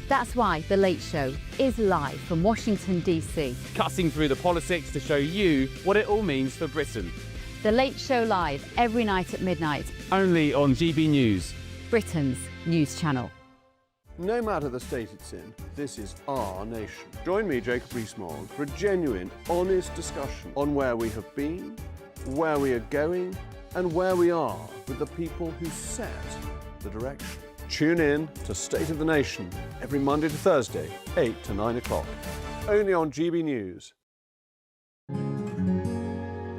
That's why The Late Show is live from Washington, D.C. Cutting through the politics to show you what it all means for Britain. The Late Show live every night at midnight. Only on GB News, Britain's news channel. No matter the state it's in, this is our nation. Join me, Jacob Rees-Mogg, for a genuine, honest discussion on where we have been, where we are going, and where we are with the people who set the direction. Tune in to State of the Nation every Monday to Thursday, 8 to 9 o'clock. Only on GB News.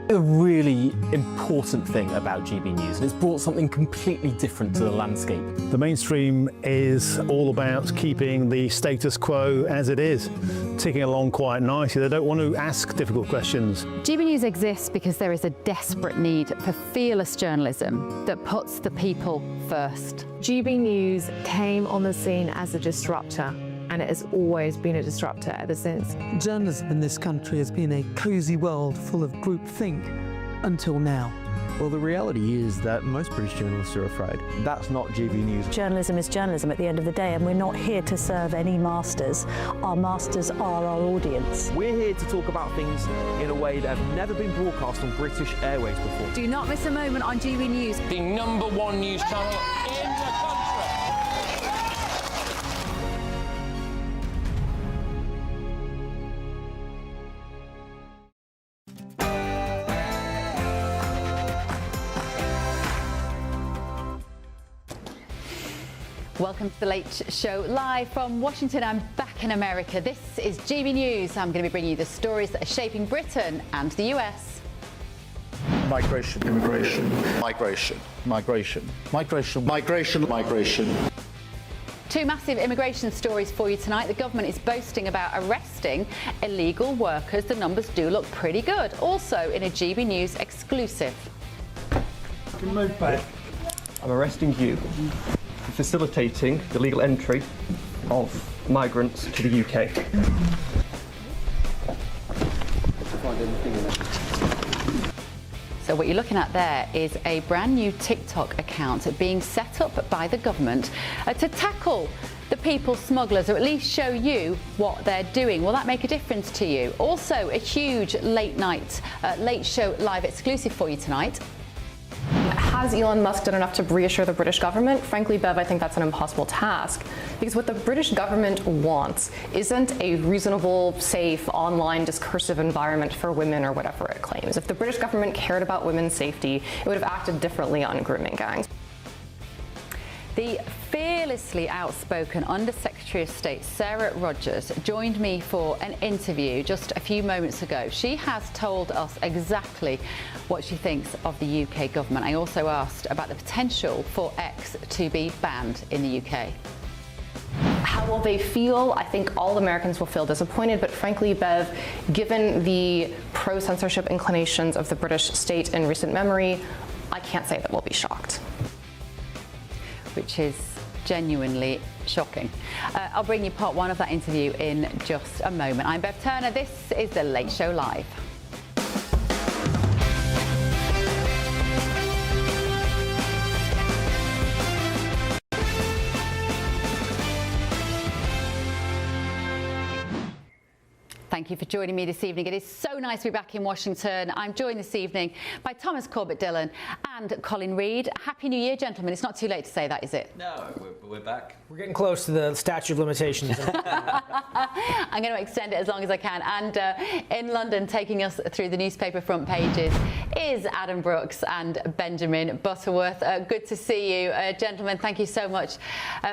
A really important thing about GB News, and it's brought something completely different to the landscape. The mainstream is all about keeping the status quo as it is, ticking along quite nicely. They don't want to ask difficult questions. GB News exists because there is a desperate need for fearless journalism that puts the people first. GB News came on the scene as a disruptor, and it has always been a disruptor ever since. Journalism in this country has been a cosy world full of groupthink until now. Well, the reality is that most British journalists are afraid. That's not GB News. Journalism is journalism at the end of the day, and we're not here to serve any masters. Our masters are our audience. We're here to talk about things in a way that have never been broadcast on British airways before. Do not miss a moment on GB News. The #1 news channel in the country. Welcome to The Late Show live from Washington. I'm back in America. This is GB News. I'm going to be bringing you the stories that are shaping Britain and the US. Migration, immigration, migration, migration, migration, migration, migration. Two massive immigration stories for you tonight. The government is boasting about arresting illegal workers. The numbers do look pretty good. Also in a GB News exclusive. Move back. I'm arresting you for facilitating the legal entry of migrants to the UK. So what you're looking at there is a brand new TikTok account being set up by the government to tackle the people smugglers, or at least show you what they're doing. Will that make a difference to you? Also, a huge late show live exclusive for you tonight. Has Elon Musk done enough to reassure the British government? Frankly, Bev, I think that's an impossible task, because what the British government wants isn't a reasonable, safe, online discursive environment for women or whatever it claims. If the British government cared about women's safety, it would have acted differently on grooming gangs. The fearlessly outspoken Under-Secretary of State Sarah Rogers joined me for an interview just a few moments ago. She has told us exactly what she thinks of the UK government. I also asked about the potential for X to be banned in the UK. How will they feel? I think all Americans will feel disappointed, but frankly, Bev, given the pro-censorship inclinations of the British state in recent memory, I can't say that we'll be shocked. Which is genuinely shocking. I'll bring you part one of that interview in just a moment. I'm Bev Turner. This is The Late Show Live. Thank you for joining me this evening. It is so nice to be back in Washington. I'm joined this evening by Thomas Corbett-Dillon and Colin Reid. Happy New Year, gentlemen. It's not too late to say that, is it? No, we're back. We're getting close to the statute of limitations. I'm going to extend it as long as I can. And in London, taking us through the newspaper front pages is Adam Brooks and Benjamin Butterworth. Good to see you, gentlemen. Thank you so much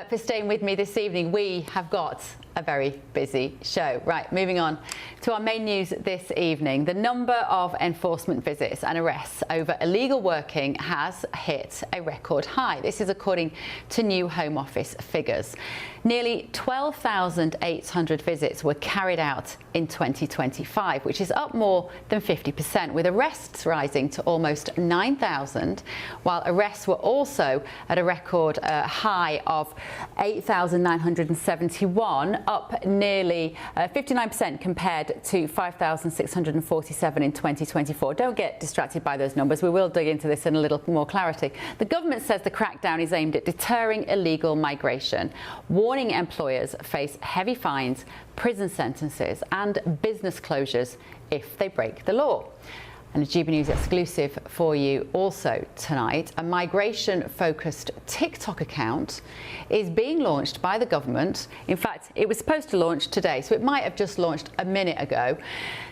for staying with me this evening. We have got a very busy show. Right, moving on to our main news this evening. The number of enforcement visits and arrests over illegal working has hit a record high. This is according to new Home Office figures. Nearly 12,800 visits were carried out in 2025, which is up more than 50%, with arrests rising rising to almost 9,000, while arrests were also at a record high of 8,971, up nearly 59% compared to 5,647 in 2024. Don't get distracted by those numbers. We will dig into this in a little more clarity. The government says the crackdown is aimed at deterring illegal migration, warning employers face heavy fines, prison sentences and business closures if they break the law. And a GB News exclusive for you also tonight. A migration-focused TikTok account is being launched by the government. In fact, it was supposed to launch today, so it might have just launched a minute ago,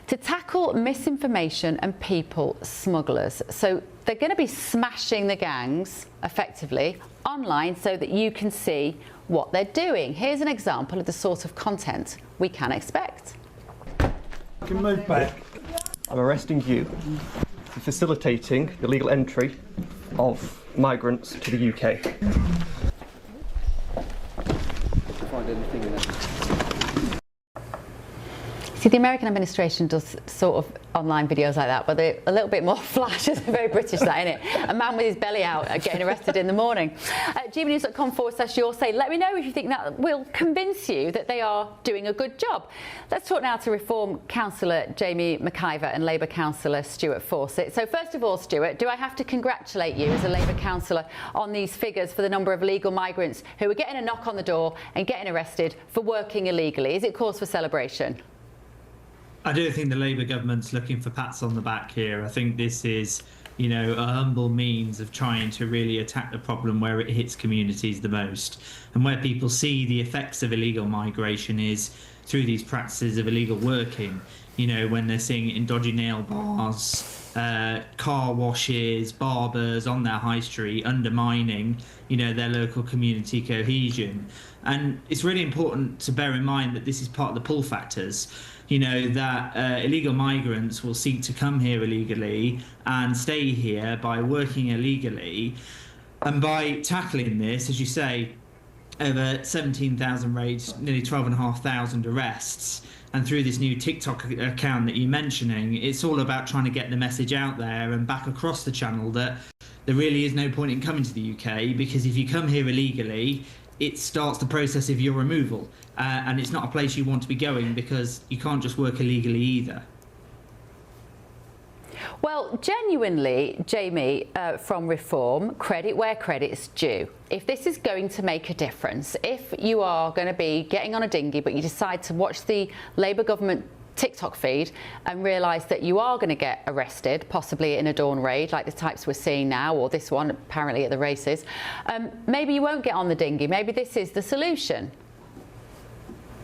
to tackle misinformation and people smugglers. So they're going to be smashing the gangs, effectively, online so that you can see what they're doing. Here's an example of the sort of content we can expect. You can move back. I'm arresting you for facilitating the illegal entry of migrants to the UK. Find anything in there? See, the American administration does sort of online videos like that, but they're a little bit more flash. It's very British, that, isn't it? A man with his belly out getting arrested in the morning. gbnews.com/yoursay. Let me know if you think that will convince you that they are doing a good job. Let's talk now to Reform Councillor Jamie McIver and Labour Councillor Stuart Fawcett. So first of all, Stuart, do I have to congratulate you as a Labour councillor on these figures for the number of illegal migrants who are getting a knock on the door and getting arrested for working illegally? Is it cause for celebration? I do think the Labour government's looking for pats on the back here. I think this is, you know, a humble means of trying to really attack the problem where it hits communities the most. And where people see the effects of illegal migration is through these practices of illegal working. You know, when they're seeing it in dodgy nail bars, car washes, barbers on their high street, undermining, you know, their local community cohesion. And it's really important to bear in mind that this is part of the pull factors. You know, that illegal migrants will seek to come here illegally and stay here by working illegally. And by tackling this, as you say, over 17,000 raids, nearly 12,500 arrests, and through this new TikTok account that you're mentioning, it's all about trying to get the message out there and back across the channel that there really is no point in coming to the UK, because if you come here illegally, it starts the process of your removal. And it's not a place you want to be going, because you can't just work illegally either. Well, genuinely, Jamie, from Reform, credit where credit's due. If this is going to make a difference, if you are going to be getting on a dinghy but you decide to watch the Labour government TikTok feed and realise that you are going to get arrested, possibly in a dawn raid like the types we're seeing now, or this one apparently at the races, maybe you won't get on the dinghy. Maybe this is the solution.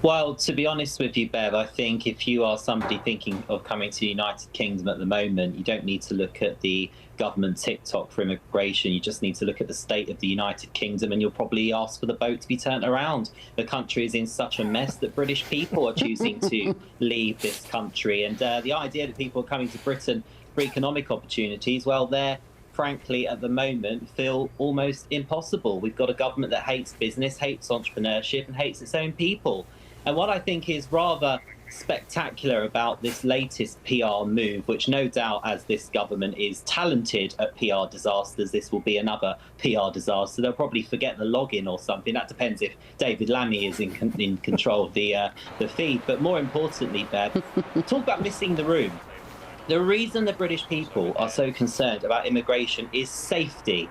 Well, to be honest with you, Bev, I think if you are somebody thinking of coming to the United Kingdom at the moment, you don't need to look at the government TikTok for immigration. You just need to look at the state of the United Kingdom, and you'll probably ask for the boat to be turned around. The country is in such a mess that British people are choosing to leave this country. And the idea that people are coming to Britain for economic opportunities, well, they're frankly at the moment feel almost impossible. We've got a government that hates business, hates entrepreneurship and hates its own people. And what I think is rather spectacular about this latest PR move, which no doubt, as this government is talented at PR disasters, this will be another PR disaster. They'll probably forget the login or something. That depends if David Lammy is in control of the feed. But more importantly, Bev, talk about missing the room. The reason the British people are so concerned about immigration is safety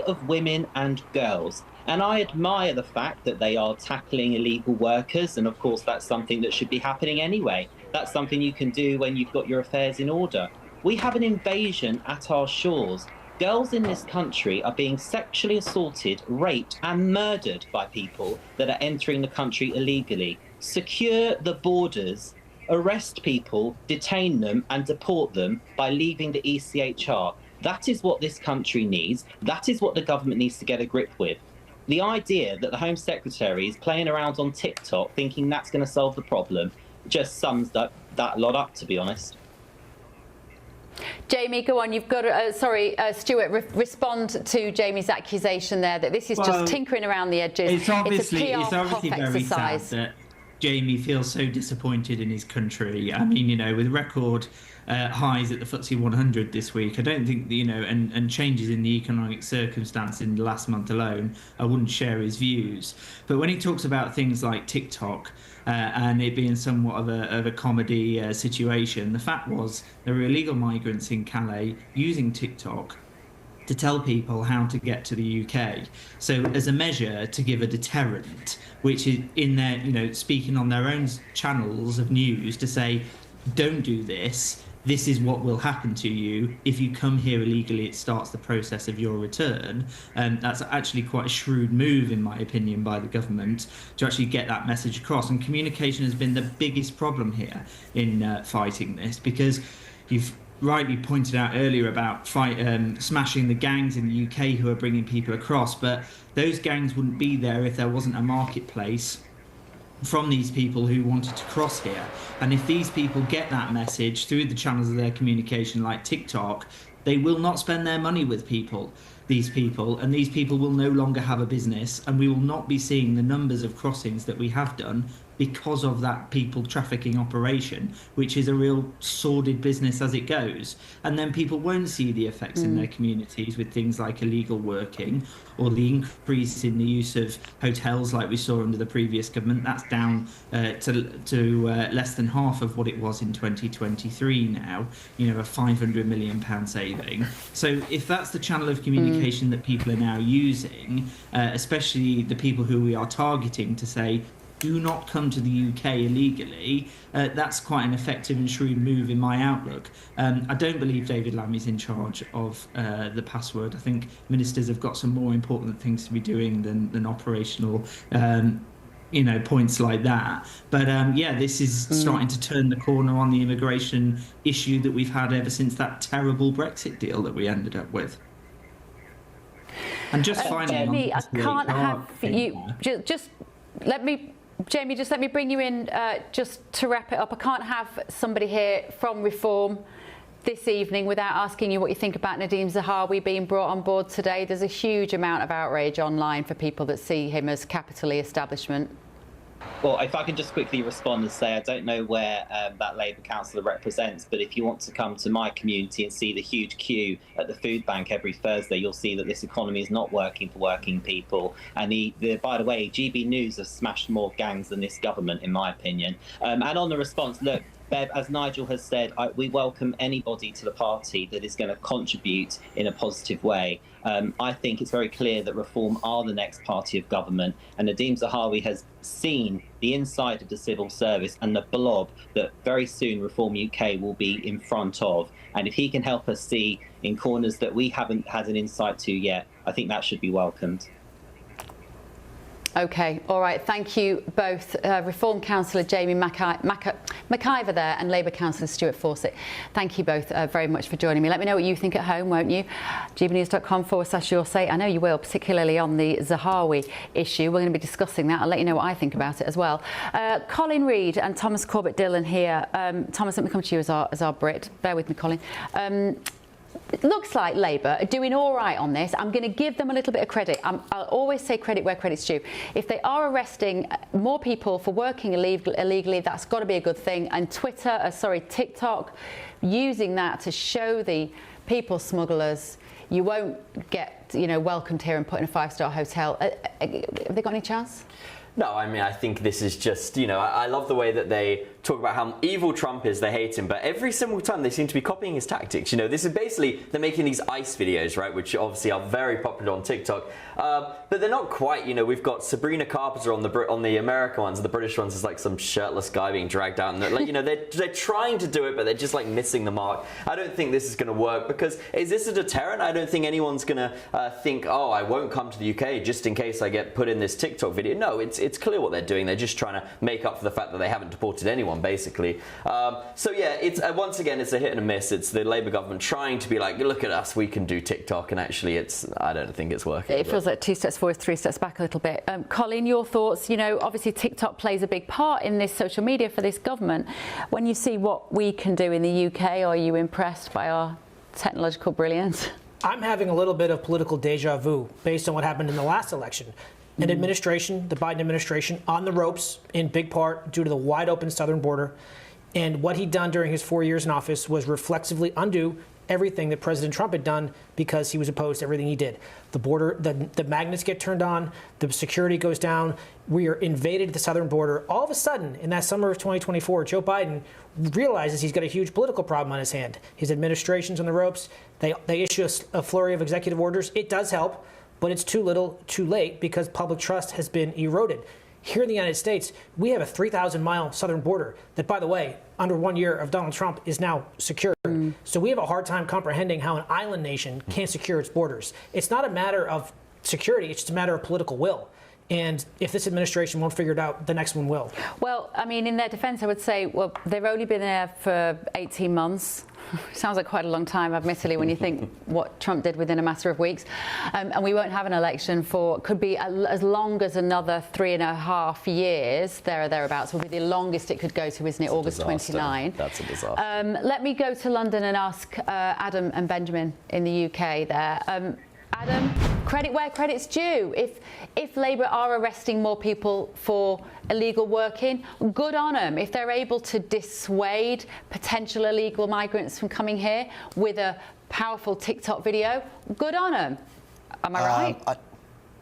of women and girls. And I admire the fact that they are tackling illegal workers. And of course, that's something that should be happening anyway. That's something you can do when you've got your affairs in order. We have an invasion at our shores. Girls in this country are being sexually assaulted, raped and murdered by people that are entering the country illegally. Secure the borders, arrest people, detain them and deport them by leaving the ECHR. That is what this country needs. That is what the government needs to get a grip with. The idea that the Home Secretary is playing around on TikTok thinking that's going to solve the problem just sums that lot up, to be honest. Jamie, go on. You've got to, Stuart, respond to Jamie's accusation there that this is just tinkering around the edges. It's obviously a PR very exercise. sad that Jamie feels so disappointed in his country. I mean, you know, with record highs at the FTSE 100 this week, I don't think, you know, and changes in the economic circumstance in the last month alone, I wouldn't share his views. But when he talks about things like TikTok and it being somewhat of a comedy situation, the fact was there were illegal migrants in Calais using TikTok to tell people how to get to the UK. So as a measure to give a deterrent, which is in their, you know, speaking on their own channels of news to say, don't do this, this is what will happen to you. If you come here illegally, it starts the process of your return. And that's actually quite a shrewd move, in my opinion, by the government to actually get that message across. And communication has been the biggest problem here in fighting this, because you've rightly pointed out earlier about smashing the gangs in the UK who are bringing people across, but those gangs wouldn't be there if there wasn't a marketplace from these people who wanted to cross here. And if these people get that message through the channels of their communication like TikTok, they will not spend their money with these people, and these people will no longer have a business, and we will not be seeing the numbers of crossings that we have done because of that people trafficking operation, which is a real sordid business as it goes. And then people won't see the effects in their communities with things like illegal working or the increase in the use of hotels like we saw under the previous government. That's down to less than half of what it was in 2023 now, you know, a £500 million saving. So if that's the channel of communication that people are now using, especially the people who we are targeting to say, do not come to the UK illegally, that's quite an effective and shrewd move in my outlook. I don't believe David Lammy's in charge of the password. I think ministers have got some more important things to be doing than operational you know, points like that. But yeah, this is starting to turn the corner on the immigration issue that we've had ever since that terrible Brexit deal that we ended up with. And just finally, Jamie, I can't have you just let me. Jamie, just let me bring you in just to wrap it up. I can't have somebody here from Reform this evening without asking you what you think about Nadim Zahawi being brought on board today. There's a huge amount of outrage online for people that see him as capitally establishment. Well, if I can just quickly respond and say, I don't know where that Labour councillor represents, but if you want to come to my community and see the huge queue at the food bank every Thursday, you'll see that this economy is not working for working people. And by the way, GB News has smashed more gangs than this government, in my opinion. And on the response, look, Bev, as Nigel has said, we welcome anybody to the party that is going to contribute in a positive way. I think it's very clear that Reform are the next party of government, and Nadim Zahawi has seen the inside of the civil service and the blob that very soon Reform UK will be in front of. And if he can help us see in corners that we haven't had an insight to yet, I think that should be welcomed. OK, all right. Thank you both. Reform Councillor Jamie McIver there and Labour Councillor Stuart Fawcett. Thank you both very much for joining me. Let me know what you think at home, won't you? gbnews.com/your say. I know you will, particularly on the Zahawi issue. We're going to be discussing that. I'll let you know what I think about it as well. Colin Reid and Thomas Corbett-Dillon here. Thomas, let me come to you as our Brit. Bear with me, Colin. It looks like Labour are doing all right on this. I'm going to give them a little bit of credit. I'll always say credit where credit's due. If they are arresting more people for working illegally, that's got to be a good thing. And TikTok, using that to show the people smugglers, you won't get, you know, welcomed here and put in a 5-star hotel. Have they got any chance? No, I mean, I think this is just, you know, I love the way that they talk about how evil Trump is, they hate him, but every single time they seem to be copying his tactics. You know, this is basically, they're making these ICE videos, right, which obviously are very popular on TikTok, but they're not quite, you know, we've got Sabrina Carpenter on the American ones, the British ones is like some shirtless guy being dragged out, and like, you know, they're trying to do it, but they're just like missing the mark. I don't think this is going to work, because is this a deterrent? I don't think anyone's going to think, oh, I won't come to the UK just in case I get put in this TikTok video. No, it's clear what they're doing. They're just trying to make up for the fact that they haven't deported anyone, basically. So yeah, it's once again, it's a hit and a miss. It's the Labour government trying to be like, look at us, we can do TikTok, and actually I don't think it's working. It feels like 2 steps forward, 3 steps back a little bit. Colin, your thoughts? You know, obviously TikTok plays a big part in this social media for this government. When you see what we can do in the UK, are you impressed by our technological brilliance? I'm having a little bit of political deja vu based on what happened in the last election. an administration, the Biden administration, on the ropes in big part due to the wide open southern border. And what he'd done during his 4 years in office was reflexively undo everything that President Trump had done because he was opposed to everything he did. The border, the magnets get turned on, the security goes down, we are invaded at the southern border. All of a sudden, in that summer of 2024, Joe Biden realizes he's got a huge political problem on his hand. His administration's on the ropes. They issue a flurry of executive orders. It does help, but it's too little, too late because public trust has been eroded. Here in the United States, we have a 3,000-mile southern border that, by the way, under 1 year of Donald Trump is now secured. So we have a hard time comprehending how an island nation can't secure its borders. It's not a matter of security, it's just a matter of political will. And if this administration won't figure it out, the next one will. Well, I mean, in their defense, I would say, well, they've only been there for 18 months. Sounds like quite a long time, admittedly, when you think what Trump did within a matter of weeks. And we won't have an election for, could be as long as another 3.5 years, there or thereabouts, will be the longest it could go to, isn't it? August 29. That's a disaster. Let me go to London and ask Adam and Benjamin in the UK there. Adam, credit where credit's due. If Labour are arresting more people for illegal working, good on them. If they're able to dissuade potential illegal migrants from coming here with a powerful TikTok video, good on them. Am I right?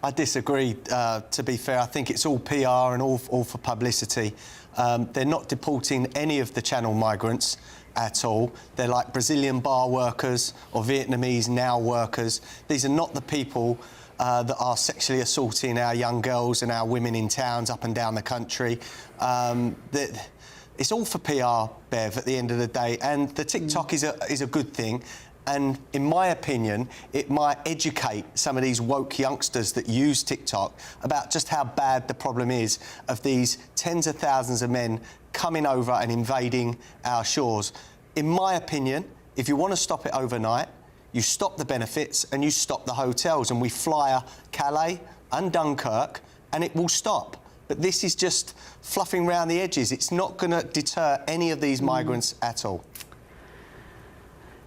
I disagree, to be fair. I think it's all PR and all for publicity. They're not deporting any of the Channel migrants at all. They're like Brazilian bar workers or Vietnamese now workers. These are not the people that are sexually assaulting our young girls and our women in towns up and down the country. It's all for PR, Bev, at the end of the day. And the TikTok is a good thing. And in my opinion, it might educate some of these woke youngsters that use TikTok about just how bad the problem is of these tens of thousands of men coming over and invading our shores. In my opinion, if you want to stop it overnight, you stop the benefits and you stop the hotels, and we fly Calais and Dunkirk and it will stop. But this is just fluffing around the edges. It's not going to deter any of these migrants at all.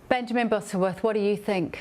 Benjamin Butterworth, what do you think?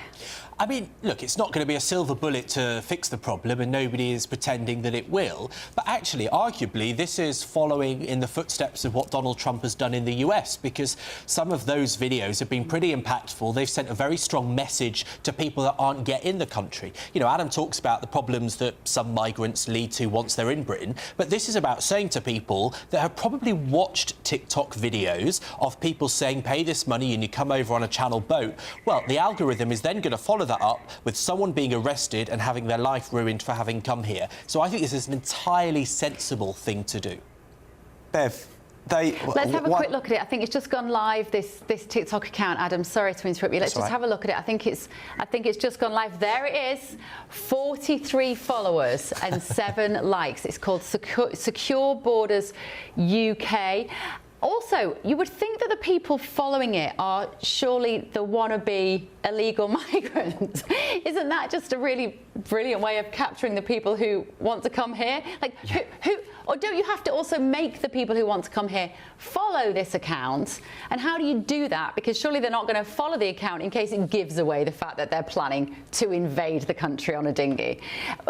I mean, look, it's not going to be a silver bullet to fix the problem, and nobody is pretending that it will. But actually, arguably, this is following in the footsteps of what Donald Trump has done in the US, because some of those videos have been pretty impactful. They've sent a very strong message to people that aren't yet in the country. You know, Adam talks about the problems that some migrants lead to once they're in Britain, but this is about saying to people that have probably watched TikTok videos of people saying, pay this money and you come over on a Channel boat. Well, the algorithm is then going to follow that up with someone being arrested and having their life ruined for having come here. So I think this is an entirely sensible thing to do. Bev, let's have a quick look at it. I think it's just gone live, this TikTok account. Adam, sorry to interrupt you. Let's just have a look at it. I think it's just gone live. There it is. 43 followers and 7 likes. It's called Secure Borders UK. Also, you would think that the people following it are surely the wannabe illegal migrants. Isn't that just a really brilliant way of capturing the people who want to come here? Like, or don't you have to also make the people who want to come here follow this account? And how do you do that? Because surely they're not going to follow the account in case it gives away the fact that they're planning to invade the country on a dinghy.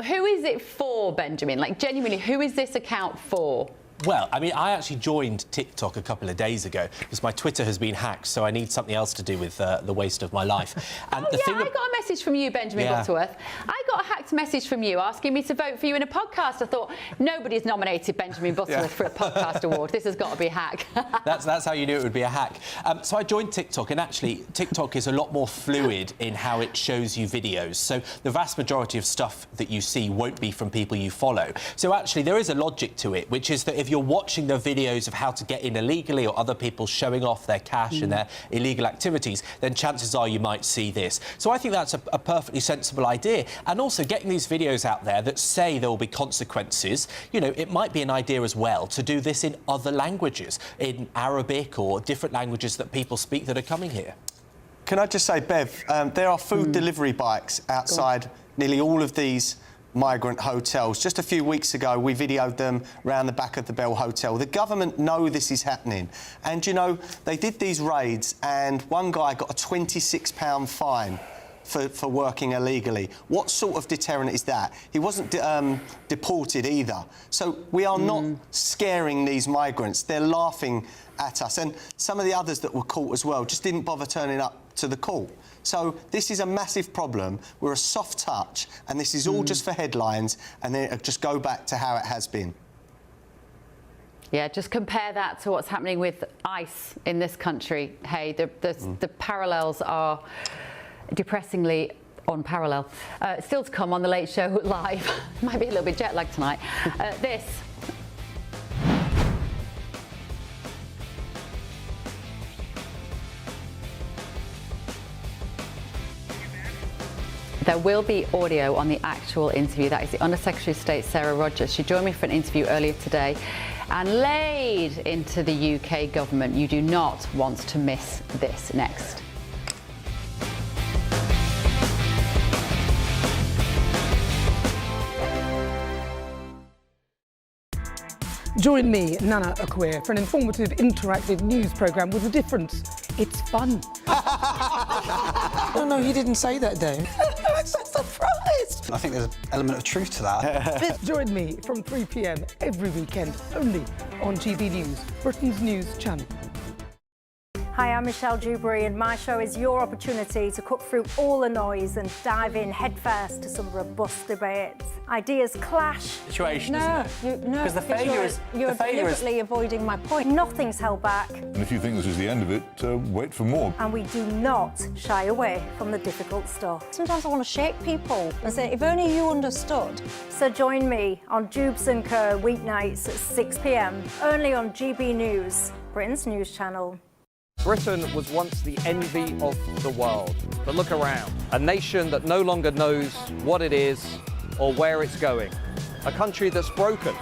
Who is it for, Benjamin? Like, genuinely, who is this account for? Well, I mean, I actually joined TikTok a couple of days ago because my Twitter has been hacked, so I need something else to do with the waste of my life. And I got a message from you, Benjamin Butterworth. I got a hacked message from you asking me to vote for you in a podcast. I thought, nobody's nominated Benjamin Butterworth for a podcast award. This has got to be a hack. That's how you knew it would be a hack. So I joined TikTok, and actually, TikTok is a lot more fluid in how it shows you videos. So the vast majority of stuff that you see won't be from people you follow. So actually, there is a logic to it, which is that if you're watching the videos of how to get in illegally or other people showing off their cash and their illegal activities, then chances are you might see this. So I think that's a perfectly sensible idea. And also getting these videos out there that say there will be consequences, you know, it might be an idea as well to do this in other languages, in Arabic or different languages that people speak that are coming here. Can I just say, Bev, there are food delivery bikes outside nearly all of these migrant hotels. Just a few weeks ago, we videoed them round the back of the Bell Hotel. The government know this is happening. And, you know, they did these raids and one guy got a £26 fine for working illegally. What sort of deterrent is that? He wasn't deported either. So we are not scaring these migrants. They're laughing at us. And some of the others that were caught as well just didn't bother turning up to the court. So this is a massive problem. We're a soft touch, and this is all just for headlines, and then it'll just go back to how it has been. Yeah, just compare that to what's happening with ICE in this country. Hey, the parallels are depressingly unparalleled. Still to come on The Late Show Live. Might be a little bit jet lagged tonight. This. There will be audio on the actual interview. That is the Under-Secretary of State, Sarah Rogers. She joined me for an interview earlier today and laid into the UK government. You do not want to miss this. Next. Join me, Nana Akwe, for an informative, interactive news programme with a difference. It's fun. No, he didn't say that, Dave. I'm so surprised. I think there's an element of truth to that. Join me from 3 p.m. every weekend, only on GB News, Britain's news channel. Hi, I'm Michelle Dewberry, and my show is your opportunity to cut through all the noise and dive in headfirst to some robust debates. Ideas clash. Situation, No, isn't it? no, Because the failure is you're deliberately avoiding my point. Nothing's held back, And if you think this is the end of it, wait for more. and we do not shy away from the difficult stuff. Sometimes I want to shake people and say, if only you understood. So join me on Jubes & Co weeknights at 6 p.m. only on GB News, Britain's news channel. Britain was once the envy of the world. But look around. A nation that no longer knows what it is or where it's going. A country that's broken.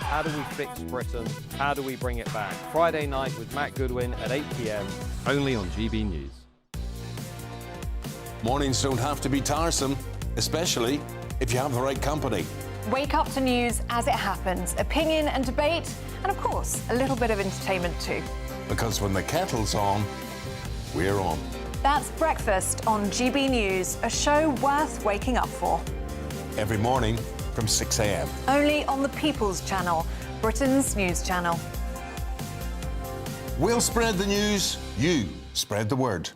How do we fix Britain? How do we bring it back? Friday night with Matt Goodwin at 8 p.m. Only on GB News. Mornings don't have to be tiresome, especially if you have the right company. Wake up to news as it happens, opinion and debate, and of course, a little bit of entertainment too. Because when the kettle's on, we're on. That's Breakfast on GB News, a show worth waking up for. Every morning from 6 a.m. Only on the People's Channel, Britain's news channel. We'll spread the news, you spread the word.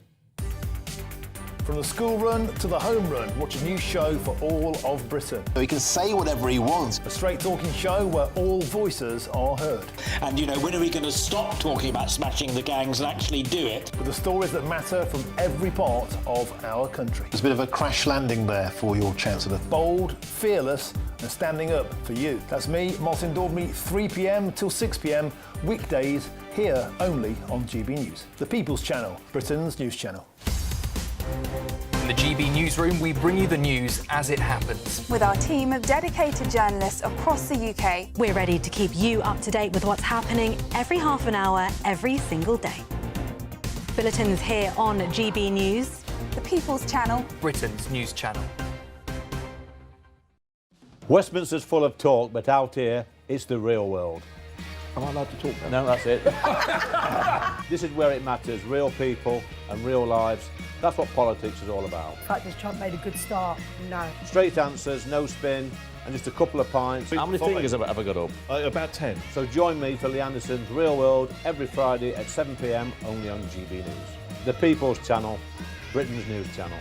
From the school run to the home run, watch a new show for all of Britain. He can say whatever he wants. A straight talking show where all voices are heard. And, you know, when are we going to stop talking about smashing the gangs and actually do it? With the stories that matter from every part of our country. There's a bit of a crash landing there for your Chancellor. Bold, fearless and standing up for you. That's me, Martin Daubney, 3 p.m. till 6 p.m. weekdays, here only on GB News. The People's Channel, Britain's news channel. In the GB Newsroom, we bring you the news as it happens. With our team of dedicated journalists across the UK, we're ready to keep you up to date with what's happening every half an hour, every single day. Bulletins here on GB News. The People's Channel, Britain's news channel. Westminster's full of talk, but out here, it's the real world. Am I allowed to talk now? No, that's it. This is where it matters, real people and real lives. That's what politics is all about. In fact, has Trump made a good start? No. Straight answers, no spin, and just a couple of pints. How many fingers have I got up? About 10. So join me for Lee Anderson's Real World every Friday at 7 p.m. only on GB News. The People's Channel, Britain's news channel.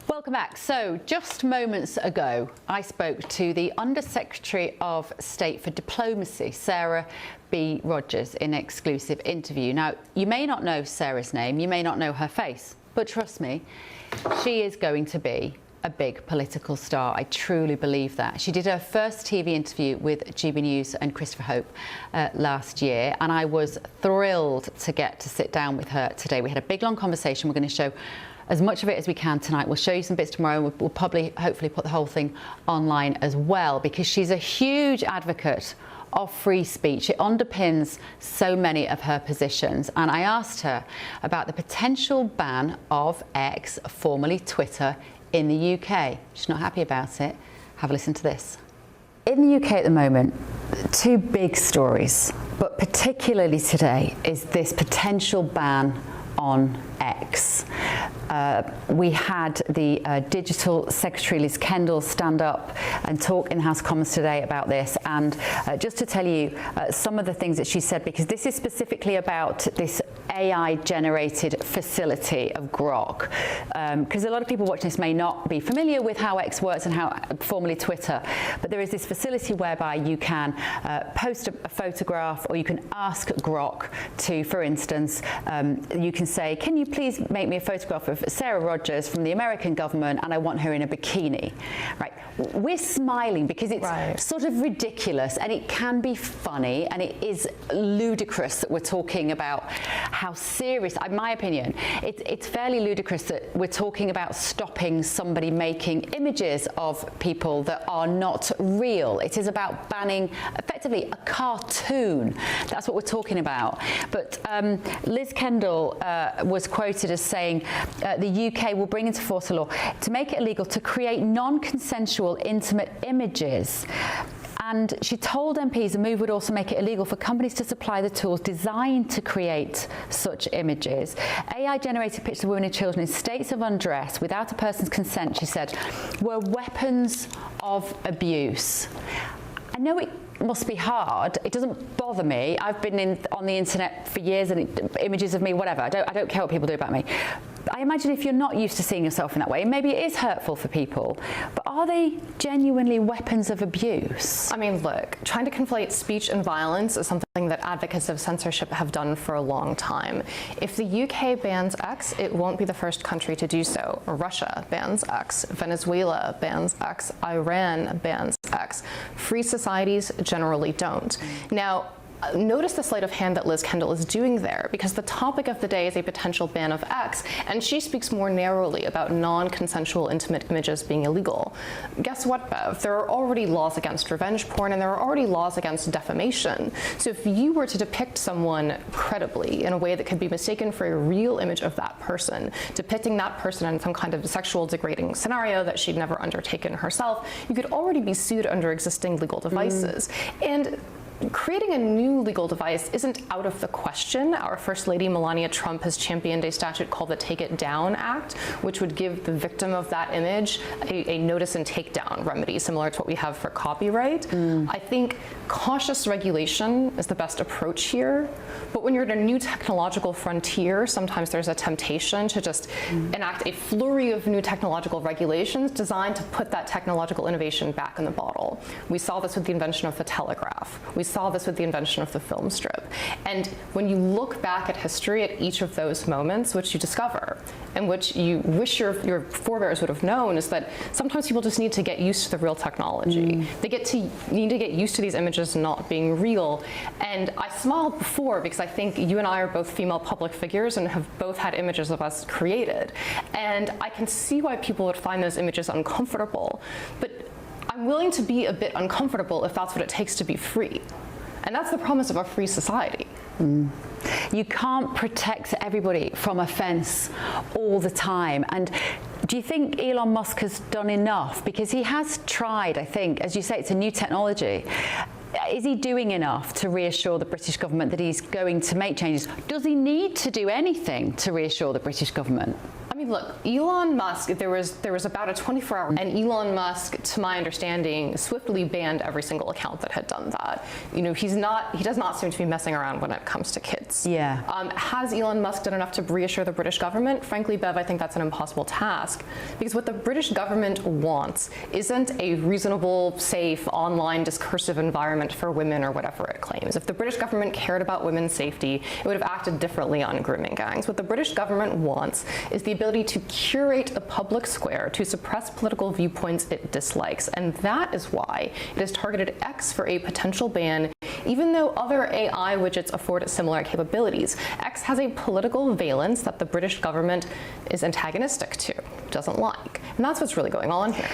Welcome back. So, just moments ago, I spoke to the Under-Secretary of State for Diplomacy, Sarah B. Rogers, in an exclusive interview. Now, you may not know Sarah's name, you may not know her face, but trust me, she is going to be a big political star. I truly believe that. She did her first TV interview with GB News and Christopher Hope last year, and I was thrilled to get to sit down with her today. We had a big, long conversation. We're going to show as much of it as we can tonight. We'll show you some bits tomorrow. We'll probably, hopefully, put the whole thing online as well, because she's a huge advocate of free speech. It underpins so many of her positions. And I asked her about the potential ban of X, formerly Twitter, in the UK. She's not happy about it. Have a listen to this. In the UK at the moment, two big stories, but particularly today, is this potential ban on X. We had the Digital Secretary Liz Kendall stand up and talk in the House of Commons today about this, and just to tell you some of the things that she said, because this is specifically about this AI-generated facility of Grok, because a lot of people watching this may not be familiar with how X works and how formerly Twitter, but there is this facility whereby you can post a photograph, or you can ask Grok to, for instance, you can say, can you please make me a photograph of Sarah Rogers from the American government, and I want her in a bikini, right? We're smiling because it's sort of ridiculous, and it can be funny, and it is ludicrous that we're talking about how serious, in my opinion, it's fairly ludicrous that we're talking about stopping somebody making images of people that are not real. It is about banning, effectively, a cartoon. That's what we're talking about. But Liz Kendall was quoted as saying the UK will bring into force a law to make it illegal to create non-consensual intimate images. And she told MPs the move would also make it illegal for companies to supply the tools designed to create such images. AI-generated pictures of women and children in states of undress without a person's consent, she said, were weapons of abuse. I know it must be hard. It doesn't bother me. I've been on the internet for years, and images of me, whatever. I don't care what people do about me. I imagine if you're not used to seeing yourself in that way, maybe it is hurtful for people, but are they genuinely weapons of abuse? I mean, look, trying to conflate speech and violence is something that advocates of censorship have done for a long time. If the UK bans X, it won't be the first country to do so. Russia bans X, Venezuela bans X, Iran bans X. Free societies generally don't. Now, notice the sleight of hand that Liz Kendall is doing there, because the topic of the day is a potential ban of X, and she speaks more narrowly about non-consensual intimate images being illegal. Guess what, Bev? There are already laws against revenge porn, and there are already laws against defamation. So if you were to depict someone credibly in a way that could be mistaken for a real image of that person, depicting that person in some kind of sexual degrading scenario that she'd never undertaken herself, you could already be sued under existing legal devices. And creating a new legal device isn't out of the question. Our First Lady Melania Trump has championed a statute called the Take It Down Act, which would give the victim of that image a notice and takedown remedy, similar to what we have for copyright. I think cautious regulation is the best approach here. But when you're at a new technological frontier, sometimes there's a temptation to just enact a flurry of new technological regulations designed to put that technological innovation back in the bottle. We saw this with the invention of the telegraph. We saw this with the invention of the film strip. And when you look back at history at each of those moments, which you discover, and which you wish your forebears would have known, is that sometimes people just need to get used to the real technology. You need to get used to these images not being real. And I smiled before because I think you and I are both female public figures and have both had images of us created. And I can see why people would find those images uncomfortable. But I'm willing to be a bit uncomfortable if that's what it takes to be free. And that's the promise of a free society. You can't protect everybody from offence all the time. And do you think Elon Musk has done enough? Because he has tried, I think, as you say, it's a new technology. Is he doing enough to reassure the British government that he's going to make changes? Does he need to do anything to reassure the British government? I mean, look, Elon Musk, there was about a 24-hour, and Elon Musk, to my understanding, swiftly banned every single account that had done that. You know, he does not seem to be messing around when it comes to kids. Yeah. Has Elon Musk done enough to reassure the British government? Frankly, Bev, I think that's an impossible task, because what the British government wants isn't a reasonable, safe, online discursive environment for women or whatever it claims. If the British government cared about women's safety, it would have acted differently on grooming gangs. What the British government wants is the ability to curate a public square to suppress political viewpoints it dislikes. And that is why it has targeted X for a potential ban, even though other AI widgets afford similar capabilities. X has a political valence that the British government is antagonistic to, doesn't like. And that's what's really going on here.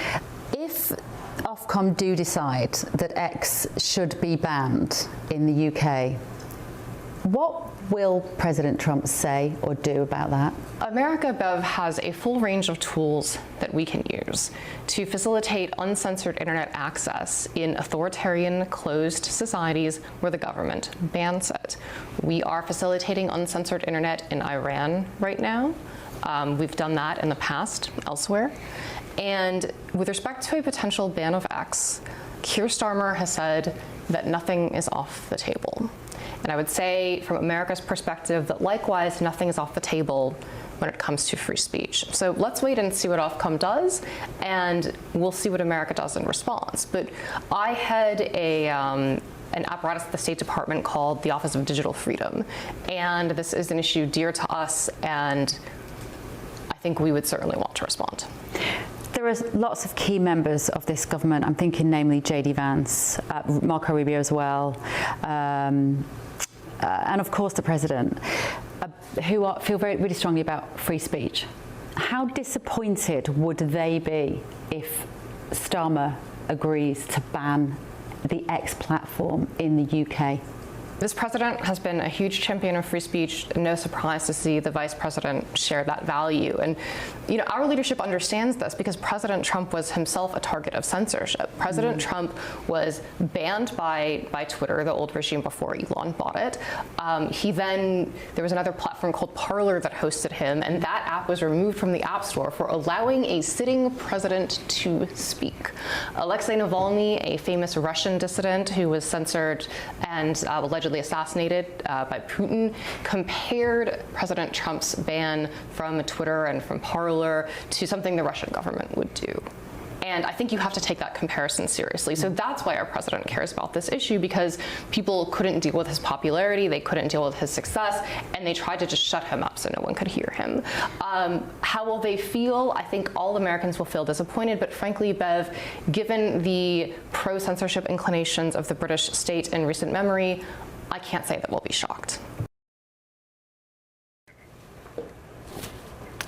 If Ofcom do decide that X should be banned in the UK, What will President Trump say or do about that? America, Bev, has a full range of tools that we can use to facilitate uncensored internet access in authoritarian, closed societies where the government bans it. We are facilitating uncensored internet in Iran right now. We've done that in the past elsewhere. And with respect to a potential ban of X, Keir Starmer has said that nothing is off the table. And I would say, from America's perspective, that likewise, nothing is off the table when it comes to free speech. So let's wait and see what Ofcom does, and we'll see what America does in response. But I had an apparatus at the State Department called the Office of Digital Freedom, and this is an issue dear to us, and I think we would certainly want to respond. There are lots of key members of this government. I'm thinking namely J.D. Vance, Marco Rubio as well, and of course the president, who feel really strongly about free speech. How disappointed would they be if Starmer agrees to ban the X platform in the UK? This president has been a huge champion of free speech. No surprise to see the vice president share that value. And, you know, our leadership understands this because President Trump was himself a target of censorship. President Trump was banned by Twitter, the old regime before Elon bought it. There was another platform called Parler that hosted him, and that app was removed from the App Store for allowing a sitting president to speak. Alexei Navalny, a famous Russian dissident who was censored and allegedly assassinated by Putin, compared President Trump's ban from Twitter and from Parler to something the Russian government would do. And I think you have to take that comparison seriously. So that's why our president cares about this issue, because people couldn't deal with his popularity, they couldn't deal with his success, and they tried to just shut him up so no one could hear him. How will they feel? I think all Americans will feel disappointed, but frankly, Bev, given the pro-censorship inclinations of the British state in recent memory, I can't say that we'll be shocked.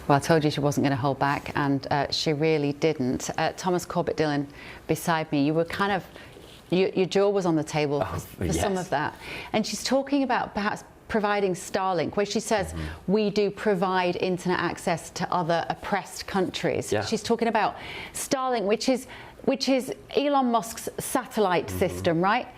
Well, I told you she wasn't going to hold back, and she really didn't. Thomas Corbett-Dillon beside me, you were kind of, your jaw was on the table for some of that. And she's talking about perhaps providing Starlink, where she says we do provide internet access to other oppressed countries. Yeah. She's talking about Starlink, which is Elon Musk's satellite system, right?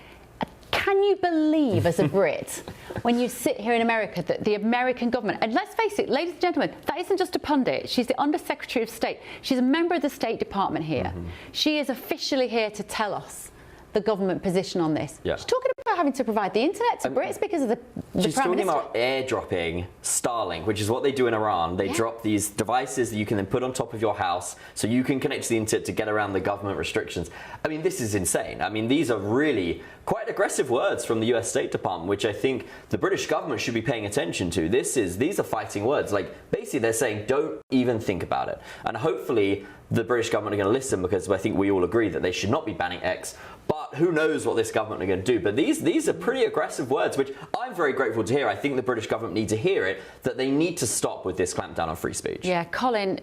Can you believe, as a Brit, when you sit here in America, that the American government, and let's face it, ladies and gentlemen, that isn't just a pundit. She's the Undersecretary of State. She's a member of the State Department here. She is officially here to tell us the government position on this. Yeah. She's talking about having to provide the internet to Brits because of the She's Prime talking Minister. about airdropping Starlink, which is what they do in Iran. They drop these devices that you can then put on top of your house so you can connect to the internet to get around the government restrictions. I mean, this is insane. I mean, these are really quite aggressive words from the US State Department, which I think the British government should be paying attention to. These are fighting words. Like, basically they're saying don't even think about it. And hopefully the British government are going to listen, because I think we all agree that they should not be banning X. But who knows what this government are going to do. But these are pretty aggressive words, which I'm very grateful to hear. I think the British government need to hear it, that they need to stop with this clampdown on free speech. Yeah, Colin,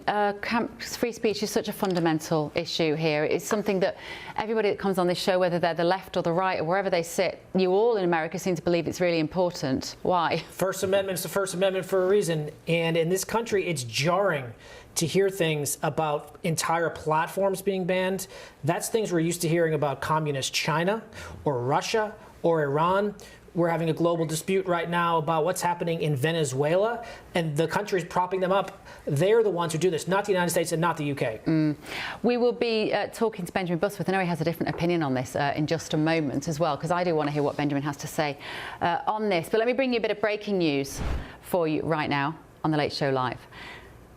free speech is such a fundamental issue here. It's something that everybody that comes on this show, whether they're the left or the right or wherever they sit, you all in America seem to believe it's really important. Why? First Amendment is the First Amendment for a reason. And in this country, it's jarring to hear things about entire platforms being banned. That's things we're used to hearing about communist China or Russia or Iran. We're having a global dispute right now about what's happening in Venezuela, and the countries propping them up, they're the ones who do this, not the United States and not the UK. We will be talking to Benjamin Butterworth. I know he has a different opinion on this in just a moment as well, because I do want to hear what Benjamin has to say on this. But let me bring you a bit of breaking news for you right now on The Late Show Live.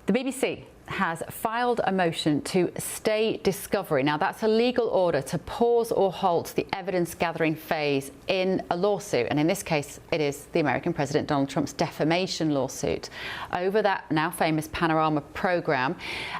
The BBC has filed a motion to stay discovery. Now, that's a legal order to pause or halt the evidence-gathering phase in a lawsuit. And in this case, it is the American President Donald Trump's defamation lawsuit over that now famous Panorama programme.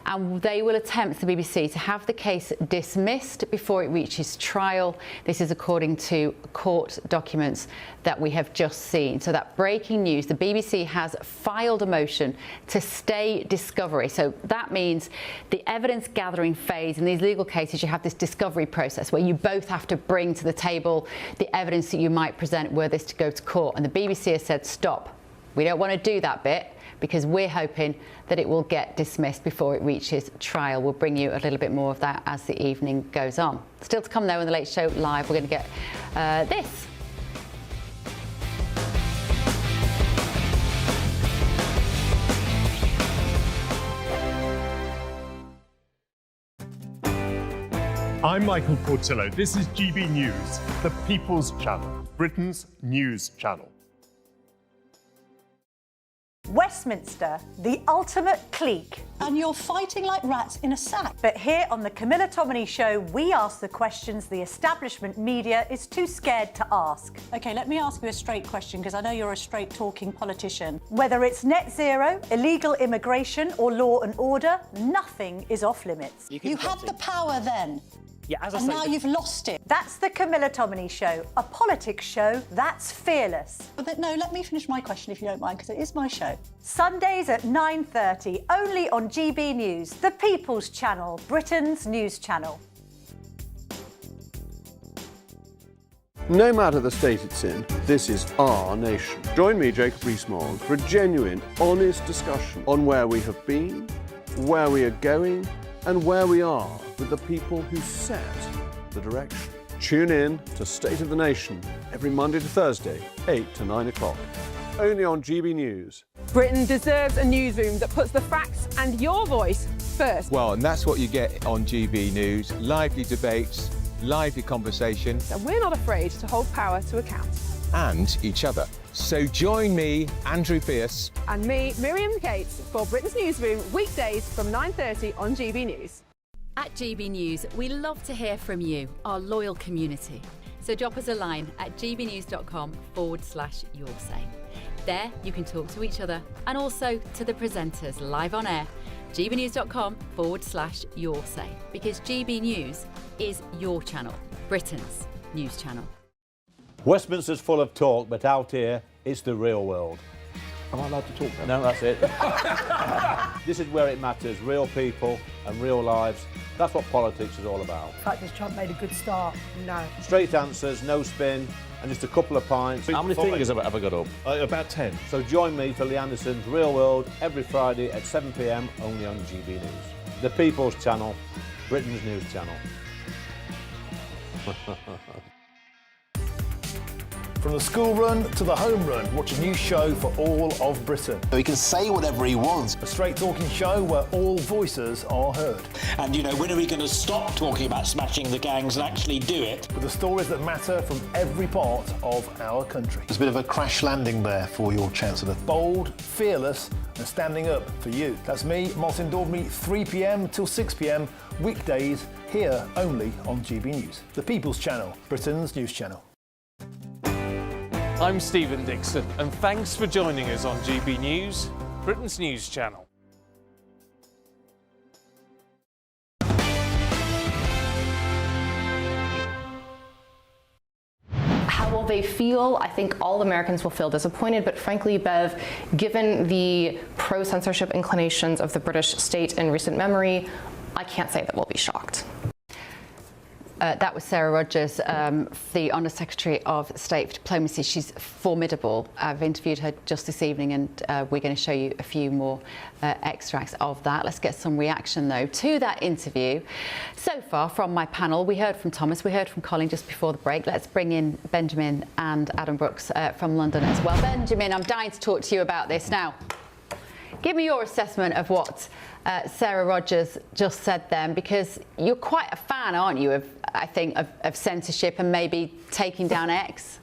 And they will attempt, the BBC, to have the case dismissed before it reaches trial. This is according to court documents that we have just seen. So that breaking news, the BBC has filed a motion to stay discovery. So that means the evidence gathering phase in these legal cases, you have this discovery process where you both have to bring to the table the evidence that you might present were this to go to court. And the BBC has said, stop. We don't want to do that bit because we're hoping that it will get dismissed before it reaches trial. We'll bring you a little bit more of that as the evening goes on. Still to come though on the Late Show Live, we're going to get this. I'm Michael Portillo. This is GB News, the People's Channel, Britain's news channel. Westminster, the ultimate clique. And you're fighting like rats in a sack. But here on the Camilla Tominey Show, we ask the questions the establishment media is too scared to ask. OK, let me ask you a straight question, because I know you're a straight-talking politician. Whether it's net zero, illegal immigration or law and order, nothing is off limits. You had the power then. Yeah, as I and say, now you've lost it. That's the Camilla Tominey Show, a politics show that's fearless. But no, let me finish my question if you don't mind, because it is my show. Sundays at 9:30, only on GB News, the People's Channel, Britain's news channel. No matter the state it's in, this is our nation. Join me, Jacob Rees-Mogg, for a genuine, honest discussion on where we have been, where we are going, and where we are with the people who set the direction. Tune in to State of the Nation every Monday to Thursday, 8 to 9 o'clock. Only on GB News. Britain deserves a newsroom that puts the facts and your voice first. Well, and that's what you get on GB News. Lively debates, lively conversation. And we're not afraid to hold power to account. And each other. So join me, Andrew Pierce. And me, Miriam Gates, for Britain's Newsroom, weekdays from 9:30 on GB News. At GB News, we love to hear from you, our loyal community. So drop us a line at gbnews.com/yoursay. There you can talk to each other and also to the presenters live on air. gbnews.com/yoursay, because GB News is your channel, Britain's news channel. Westminster's full of talk, but out here, it's the real world. Am I allowed to talk now? No, that's it. This is where it matters, real people and real lives. That's what politics is all about. In fact, has Trump made a good start? No. Straight answers, no spin, and just a couple of pints. How many fingers have I got up? About 10. So join me for Lee Anderson's Real World every Friday at 7 p.m. only on GB News. The People's Channel, Britain's news channel. From the school run to the home run, watch a new show for all of Britain. He can say whatever he wants. A straight-talking show where all voices are heard. And, you know, when are we going to stop talking about smashing the gangs and actually do it? With the stories that matter from every part of our country. There's a bit of a crash landing there for your Chancellor. Bold, fearless and standing up for you. That's me, Martin Daubney, 3 p.m. till 6 p.m. weekdays here only on GB News. The People's Channel, Britain's news channel. I'm Stephen Dixon, and thanks for joining us on GB News, Britain's news channel. How will they feel? I think all Americans will feel disappointed, but frankly, Bev, given the pro-censorship inclinations of the British state in recent memory, I can't say that we'll be shocked. That was Sarah Rogers, the Under Secretary of State for Diplomacy. She's formidable. I've interviewed her just this evening, and we're going to show you a few more extracts of that. Let's get some reaction, though, to that interview. So far, from my panel, we heard from Thomas, we heard from Colin just before the break. Let's bring in Benjamin and Adam Brooks from London as well. Benjamin, I'm dying to talk to you about this now. Give me your assessment of what Sarah Rogers just said then, because you're quite a fan, aren't you, of censorship and maybe taking down X?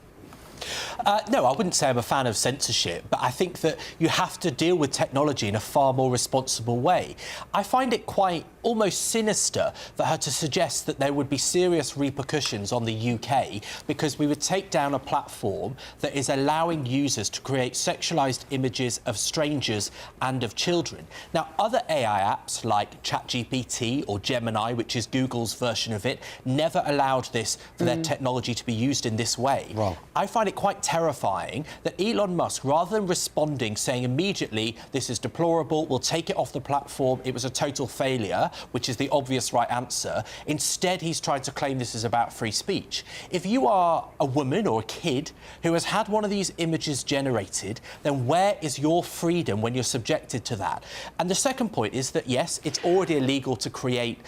No, I wouldn't say I'm a fan of censorship, but I think that you have to deal with technology in a far more responsible way. I find it quite almost sinister for her to suggest that there would be serious repercussions on the UK because we would take down a platform that is allowing users to create sexualised images of strangers and of children. Now, other AI apps like ChatGPT or Gemini, which is Google's version of it, never allowed this for their technology to be used in this way. I find find it quite terrifying that Elon Musk, rather than responding, saying immediately, this is deplorable, we'll take it off the platform, it was a total failure, which is the obvious right answer, instead he's tried to claim this is about free speech. If you are a woman or a kid who has had one of these images generated, then where is your freedom when you're subjected to that? And the second point is that, yes, it's already illegal to create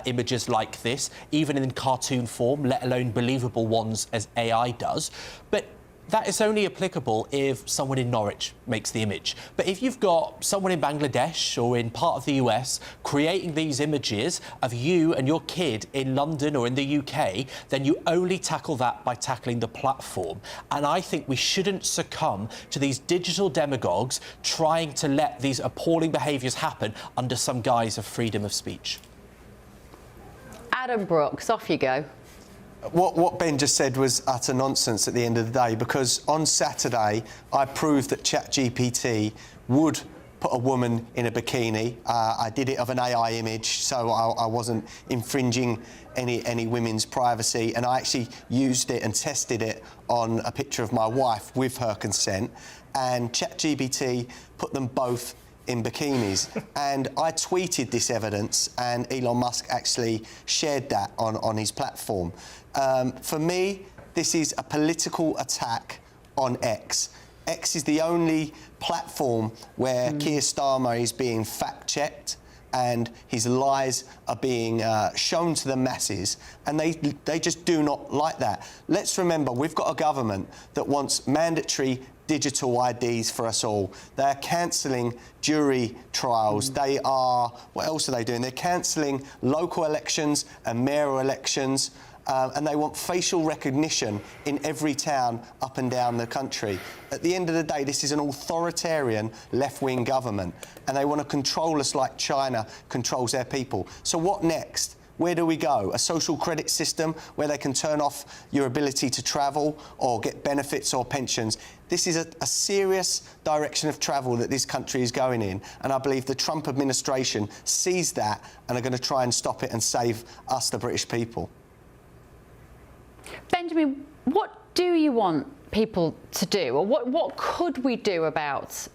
images like this, even in cartoon form, let alone believable ones as AI does. But that is only applicable if someone in Norwich makes the image. But if you've got someone in Bangladesh or in part of the US creating these images of you and your kid in London or in the UK, then you only tackle that by tackling the platform. And I think we shouldn't succumb to these digital demagogues trying to let these appalling behaviours happen under some guise of freedom of speech. Adam Brooks, off you go. What Ben just said was utter nonsense at the end of the day, because on Saturday I proved that ChatGPT would put a woman in a bikini. I did it of an AI image, so I wasn't infringing any women's privacy, and I actually used it and tested it on a picture of my wife with her consent, and ChatGPT put them both in bikinis. And I tweeted this evidence, and Elon Musk actually shared that on his platform. For me, this is a political attack on X. X is the only platform where Keir Starmer is being fact-checked and his lies are being shown to the masses, and they just do not like that. Let's remember, we've got a government that wants mandatory digital IDs for us all. They're cancelling jury trials. They are, what else are they doing? They're cancelling local elections and mayoral elections. And they want facial recognition in every town up and down the country. At the end of the day, this is an authoritarian left-wing government, and they want to control us like China controls their people. So what next? Where do we go? A social credit system where they can turn off your ability to travel or get benefits or pensions? This is a serious direction of travel that this country is going in, and I believe the Trump administration sees that and are going to try and stop it and save us, the British people. Benjamin, what do you want people to do, or what could we do about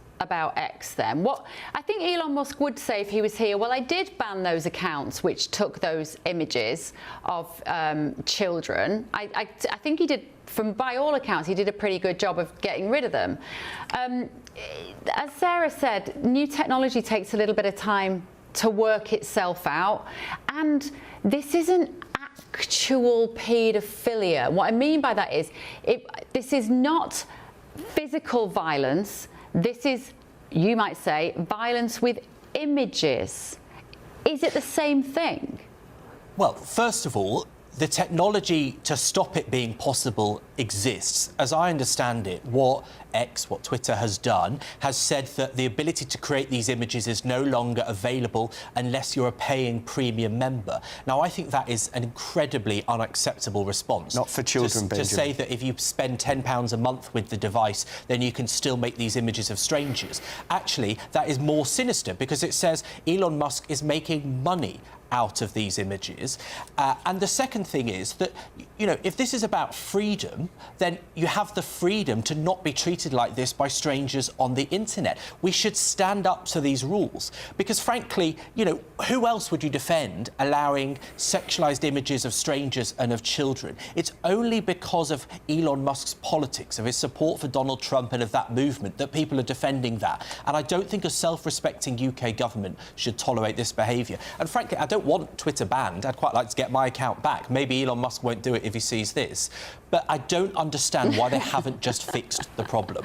X then? What I think Elon Musk would say if he was here, well, I did ban those accounts which took those images of children. I think he did, by all accounts, he did a pretty good job of getting rid of them. As Sarah said, new technology takes a little bit of time to work itself out, and this isn't actual paedophilia. What I mean by that is, this is not physical violence. This is, you might say, violence with images. Is it the same thing? Well, first of all, the technology to stop it being possible exists. As I understand it, what Twitter has done, has said that the ability to create these images is no longer available unless you're a paying premium member. Now, I think that is an incredibly unacceptable response. Not for children, Benjamin. To say that if you spend £10 a month with the device, then you can still make these images of strangers. Actually, that is more sinister, because it says Elon Musk is making money out of these images. And the second thing is that, you know, if this is about freedom, then you have the freedom to not be treated like this by strangers on the internet. We should stand up to these rules, because frankly, you know, who else would you defend allowing sexualized images of strangers and of children? It's only because of Elon Musk's politics, of his support for Donald Trump and of that movement, that people are defending that. And I don't think a self-respecting UK government should tolerate this behaviour. And frankly, I don't want Twitter banned. I'd quite like to get my account back. Maybe Elon Musk won't do it if he sees this. But I don't understand why they haven't just fixed the problem.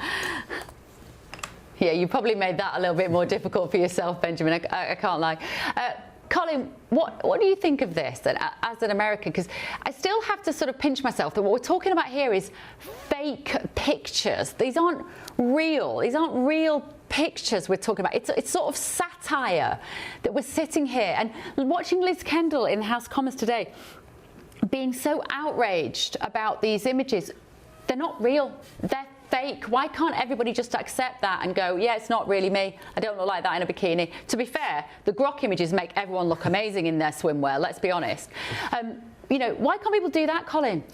Yeah, you probably made that a little bit more difficult for yourself, Benjamin. I can't lie. Colin, what do you think of this as an American? Because I still have to sort of pinch myself that what we're talking about here is fake pictures. These aren't real. These aren't real pictures we're talking about. It's sort of satire that we're sitting here and watching Liz Kendall in House of Commons today being so outraged about these images. They're not real. They're fake. Why can't everybody just accept that and go, yeah, it's not really me. I don't look like that in a bikini. To be fair, the grok images make everyone look amazing in their swimwear, let's be honest. You know, why can't people do that, Colin?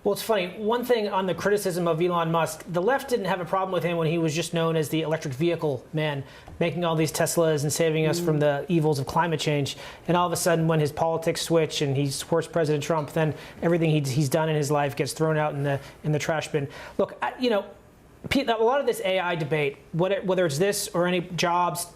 Well, it's funny. One thing on the criticism of Elon Musk, the left didn't have a problem with him when he was just known as the electric vehicle man, making all these Teslas and saving us from the evils of climate change. And all of a sudden, when his politics switch and he supports President Trump, then everything he's done in his life gets thrown out in the trash bin. Look, you know, a lot of this AI debate, whether it's this or any jobs,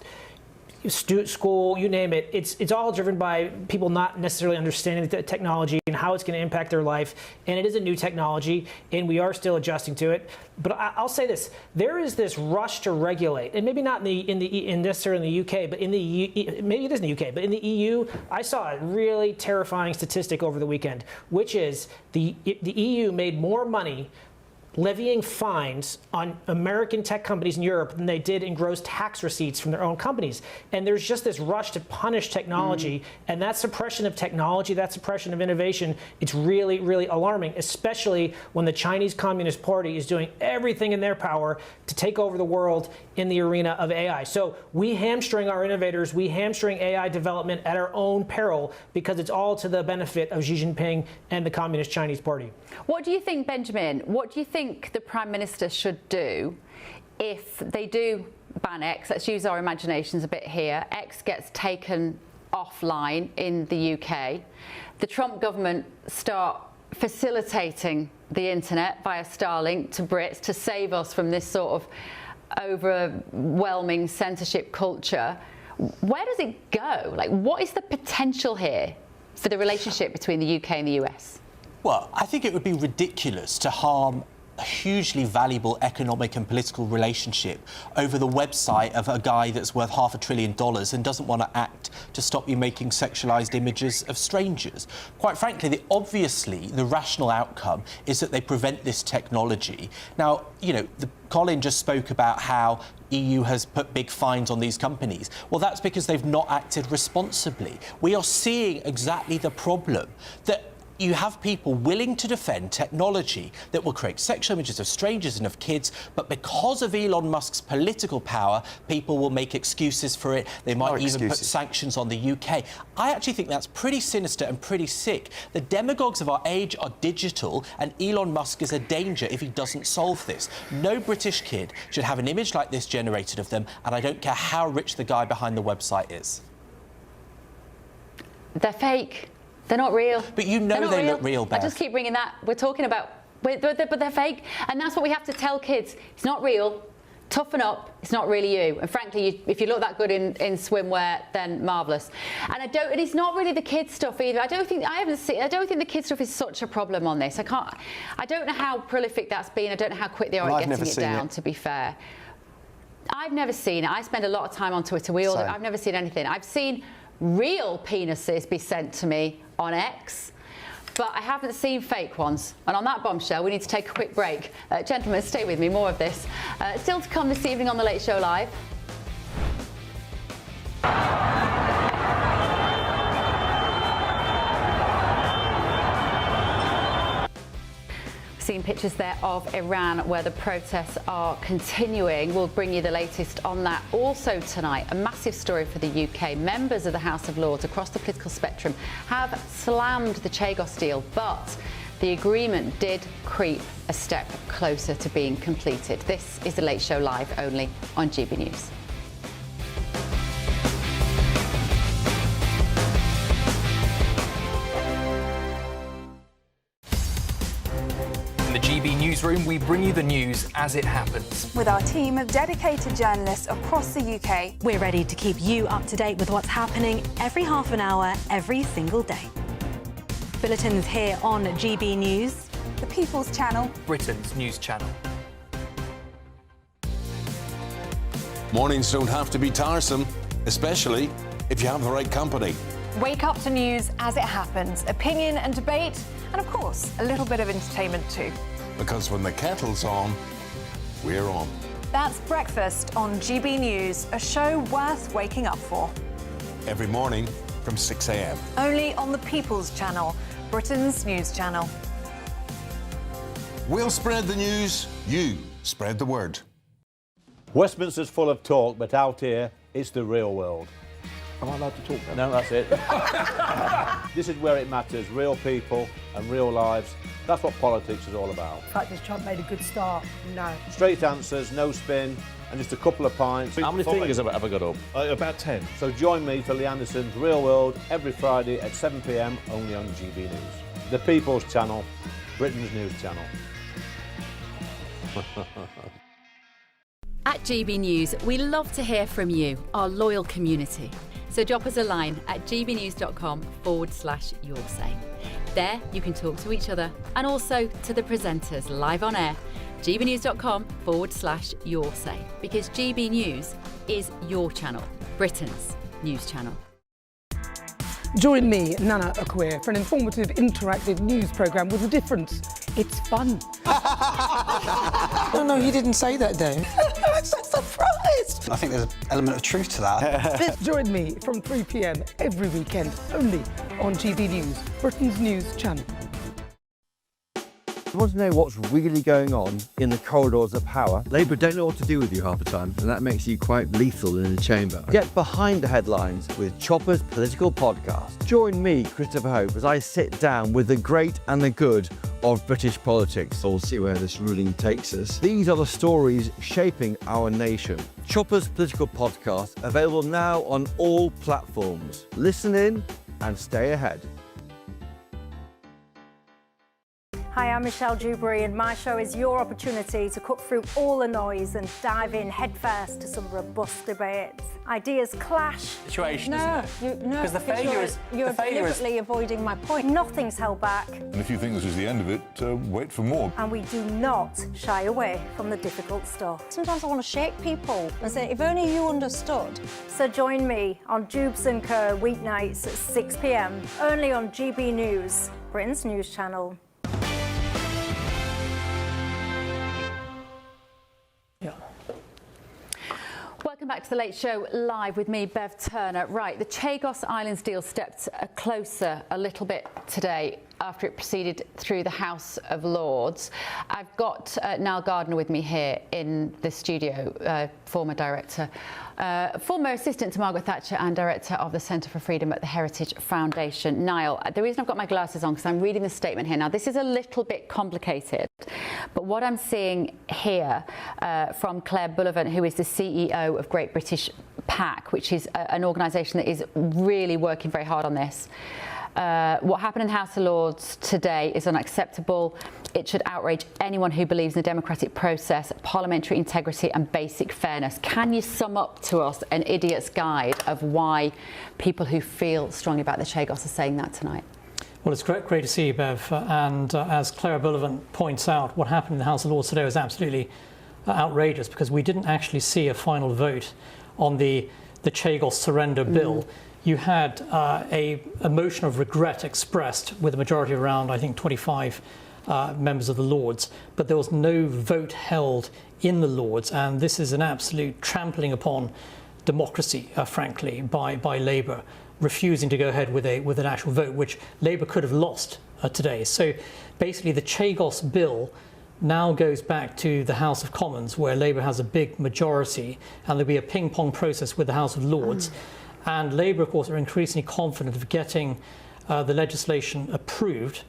school, you name it, it's all driven by people not necessarily understanding the technology and how it's going to impact their life. And it is a new technology, and we are still adjusting to it. But I'll say this: there is this rush to regulate, and maybe not necessarily in the UK, but maybe it is in the UK, but in the EU, I saw a really terrifying statistic over the weekend, which is the EU made more money levying fines on American tech companies in Europe than they did in gross tax receipts from their own companies. And there's just this rush to punish technology, and that suppression of technology, that suppression of innovation, it's really, really alarming, especially when the Chinese Communist Party is doing everything in their power to take over the world in the arena of AI. So we hamstring our innovators, we hamstring AI development at our own peril, because it's all to the benefit of Xi Jinping and the Communist Chinese Party. What do you think, Benjamin? What do you think the Prime Minister should do if they do ban X? Let's use our imaginations a bit here. X gets taken offline in the UK. The Trump government start facilitating the internet via Starlink to Brits to save us from this sort of overwhelming censorship culture. Where does it go? Like, what is the potential here for the relationship between the UK and the US? Well, I think it would be ridiculous to harm a hugely valuable economic and political relationship over the website of a guy that's worth $500 billion and doesn't want to act to stop you making sexualized images of strangers. Quite frankly, obviously, the rational outcome is that they prevent this technology. Now, you know, Colin just spoke about how EU has put big fines on these companies. Well, that's because they've not acted responsibly. We are seeing exactly the problem, that you have people willing to defend technology that will create sexual images of strangers and of kids, but because of Elon Musk's political power, people will make excuses for it. They might even put sanctions on the UK. I actually think that's pretty sinister and pretty sick. The demagogues of our age are digital, and Elon Musk is a danger if he doesn't solve this. No British kid should have an image like this generated of them, and I don't care how rich the guy behind the website is. They're fake. They're not real. But you know they look real, Beth. I just keep bringing that. We're talking about, but they're fake. And that's what we have to tell kids. It's not real. Toughen up. It's not really you. And frankly, if you look that good in swimwear, then marvellous. And it's not really the kids stuff either. I don't think the kids stuff is such a problem on this. I don't know how prolific that's been. I don't know how quick they are at getting it down, to be fair. I've never seen it. I spend a lot of time on Twitter. I've never seen anything. I've seen real penises be sent to me on X, but I haven't seen fake ones. And on that bombshell, we need to take a quick break. Gentlemen, stay with me, more of this. Still to come this evening on The Late Show Live. Seeing pictures there of Iran where the protests are continuing. We'll bring you the latest on that. Also tonight, a massive story for the UK. Members of the House of Lords across the political spectrum have slammed the Chagos deal, but the agreement did creep a step closer to being completed. This is The Late Show Live, only on GB News. GB Newsroom, we bring you the news as it happens. With our team of dedicated journalists across the UK, we're ready to keep you up to date with what's happening every half an hour, every single day. Bulletins here on GB News, the People's Channel, Britain's news channel. Mornings don't have to be tiresome, especially if you have the right company. Wake up to news as it happens, opinion and debate, and of course, a little bit of entertainment too. Because when the kettle's on, we're on. That's Breakfast on GB News, a show worth waking up for. Every morning from 6 a.m. Only on the People's Channel, Britain's news channel. We'll spread the news, you spread the word. Westminster's full of talk, but out here, it's the real world. Am I allowed to talk now? No, that's it. This is where it matters, real people and real lives. That's what politics is all about. In fact, has Trump made a good start? No. Straight answers, no spin, and just a couple of pints. How many fingers have I got up? About 10. So join me for Lee Anderson's Real World every Friday at 7 p.m. only on GB News. The People's Channel, Britain's news channel. At GB News, we love to hear from you, our loyal community. So drop us a line at gbnews.com/yoursay. There you can talk to each other and also to the presenters live on air. gbnews.com/yoursay, because GB News is your channel, Britain's news channel. Join me, Nana Akwe, for an informative, interactive news programme with a difference. It's fun. No, he didn't say that, Dave. I'm so surprised. I think there's an element of truth to that. Join me from 3 p.m. every weekend, only on GB News, Britain's news channel. You want to know what's really going on in the corridors of power? Labour don't know what to do with you half the time, and that makes you quite lethal in the chamber. Get behind the headlines with Chopper's Political Podcast. Join me, Christopher Hope, as I sit down with the great and the good of British politics. We'll see where this ruling takes us. These are the stories shaping our nation. Chopper's Political Podcast, available now on all platforms. Listen in and stay ahead. Hi, I'm Michelle Dewberry, and my show is your opportunity to cut through all the noise and dive in headfirst to some robust debates. Ideas clash. Situation, No, isn't it? no, Because the failure is you're deliberately avoiding my point. Nothing's held back, And if you think this is the end of it, wait for more. and we do not shy away from the difficult stuff. Sometimes I want to shake people and say, if only you understood. So join me on Jubes & Kerr weeknights at 6 p.m, only on GB News, Britain's news channel. Welcome back to The Late Show live with me, Bev Turner. Right, the Chagos Islands deal stepped closer a little bit today after it proceeded through the House of Lords. I've got Niall Gardner with me here in the studio, former assistant to Margaret Thatcher and director of the Centre for Freedom at the Heritage Foundation. Niall, the reason I've got my glasses on because I'm reading the statement here. Now, this is a little bit complicated, but what I'm seeing here from Claire Bullivant, who is the CEO of Great British PAC, which is an organisation that is really working very hard on this. What happened in the House of Lords today is unacceptable. It should outrage anyone who believes in the democratic process, parliamentary integrity and basic fairness. Can you sum up to us an idiot's guide of why people who feel strongly about the Chagos are saying that tonight? Well, it's great to see you, Bev. And as Claire Bullivant points out, what happened in the House of Lords today was absolutely outrageous, because we didn't actually see a final vote on the Chagos surrender bill. You had a motion of regret expressed with a majority of around, I think, 25 members of the Lords, but there was no vote held in the Lords, and this is an absolute trampling upon democracy, frankly, by Labour, refusing to go ahead with an actual vote, which Labour could have lost today. So basically the Chagos bill now goes back to the House of Commons, where Labour has a big majority, and there'll be a ping-pong process with the House of Lords. And Labour, of course, are increasingly confident of getting the legislation approved.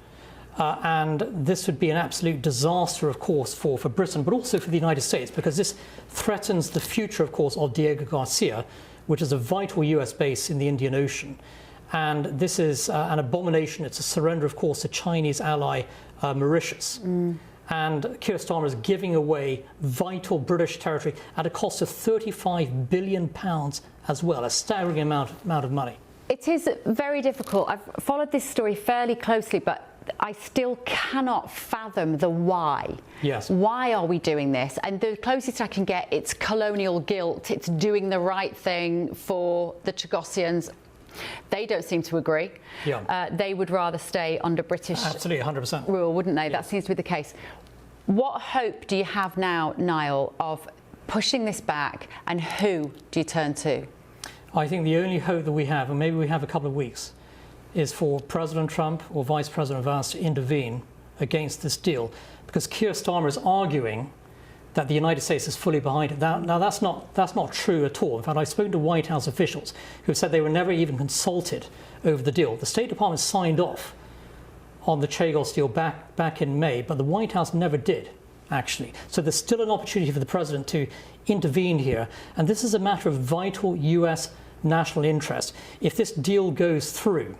And this would be an absolute disaster, of course, for Britain, but also for the United States, because this threatens the future, of course, of Diego Garcia, which is a vital US base in the Indian Ocean. And this is an abomination. It's a surrender, of course, to Chinese ally Mauritius. And Keir Starmer is giving away vital British territory at a cost of £35 billion as well, a staggering amount of money. It is very difficult. I've followed this story fairly closely, but I still cannot fathom the why. Yes. Why are we doing this? And the closest I can get, it's colonial guilt. It's doing the right thing for the Chagosians. They don't seem to agree. Yeah. They would rather stay under British absolutely 100% rule, wouldn't they? Yes. That seems to be the case. What hope do you have now, Niall, of pushing this back, and who do you turn to? I think the only hope that we have, and maybe we have a couple of weeks, is for President Trump or Vice President Vance to intervene against this deal, because Keir Starmer is arguing that the United States is fully behind it. Now that's not true at all. In fact, I've spoken to White House officials who have said they were never even consulted over the deal. The State Department signed off on the Chagos deal back in May, but the White House never did, actually. So there's still an opportunity for the president to intervene here, and this is a matter of vital US national interest. If this deal goes through,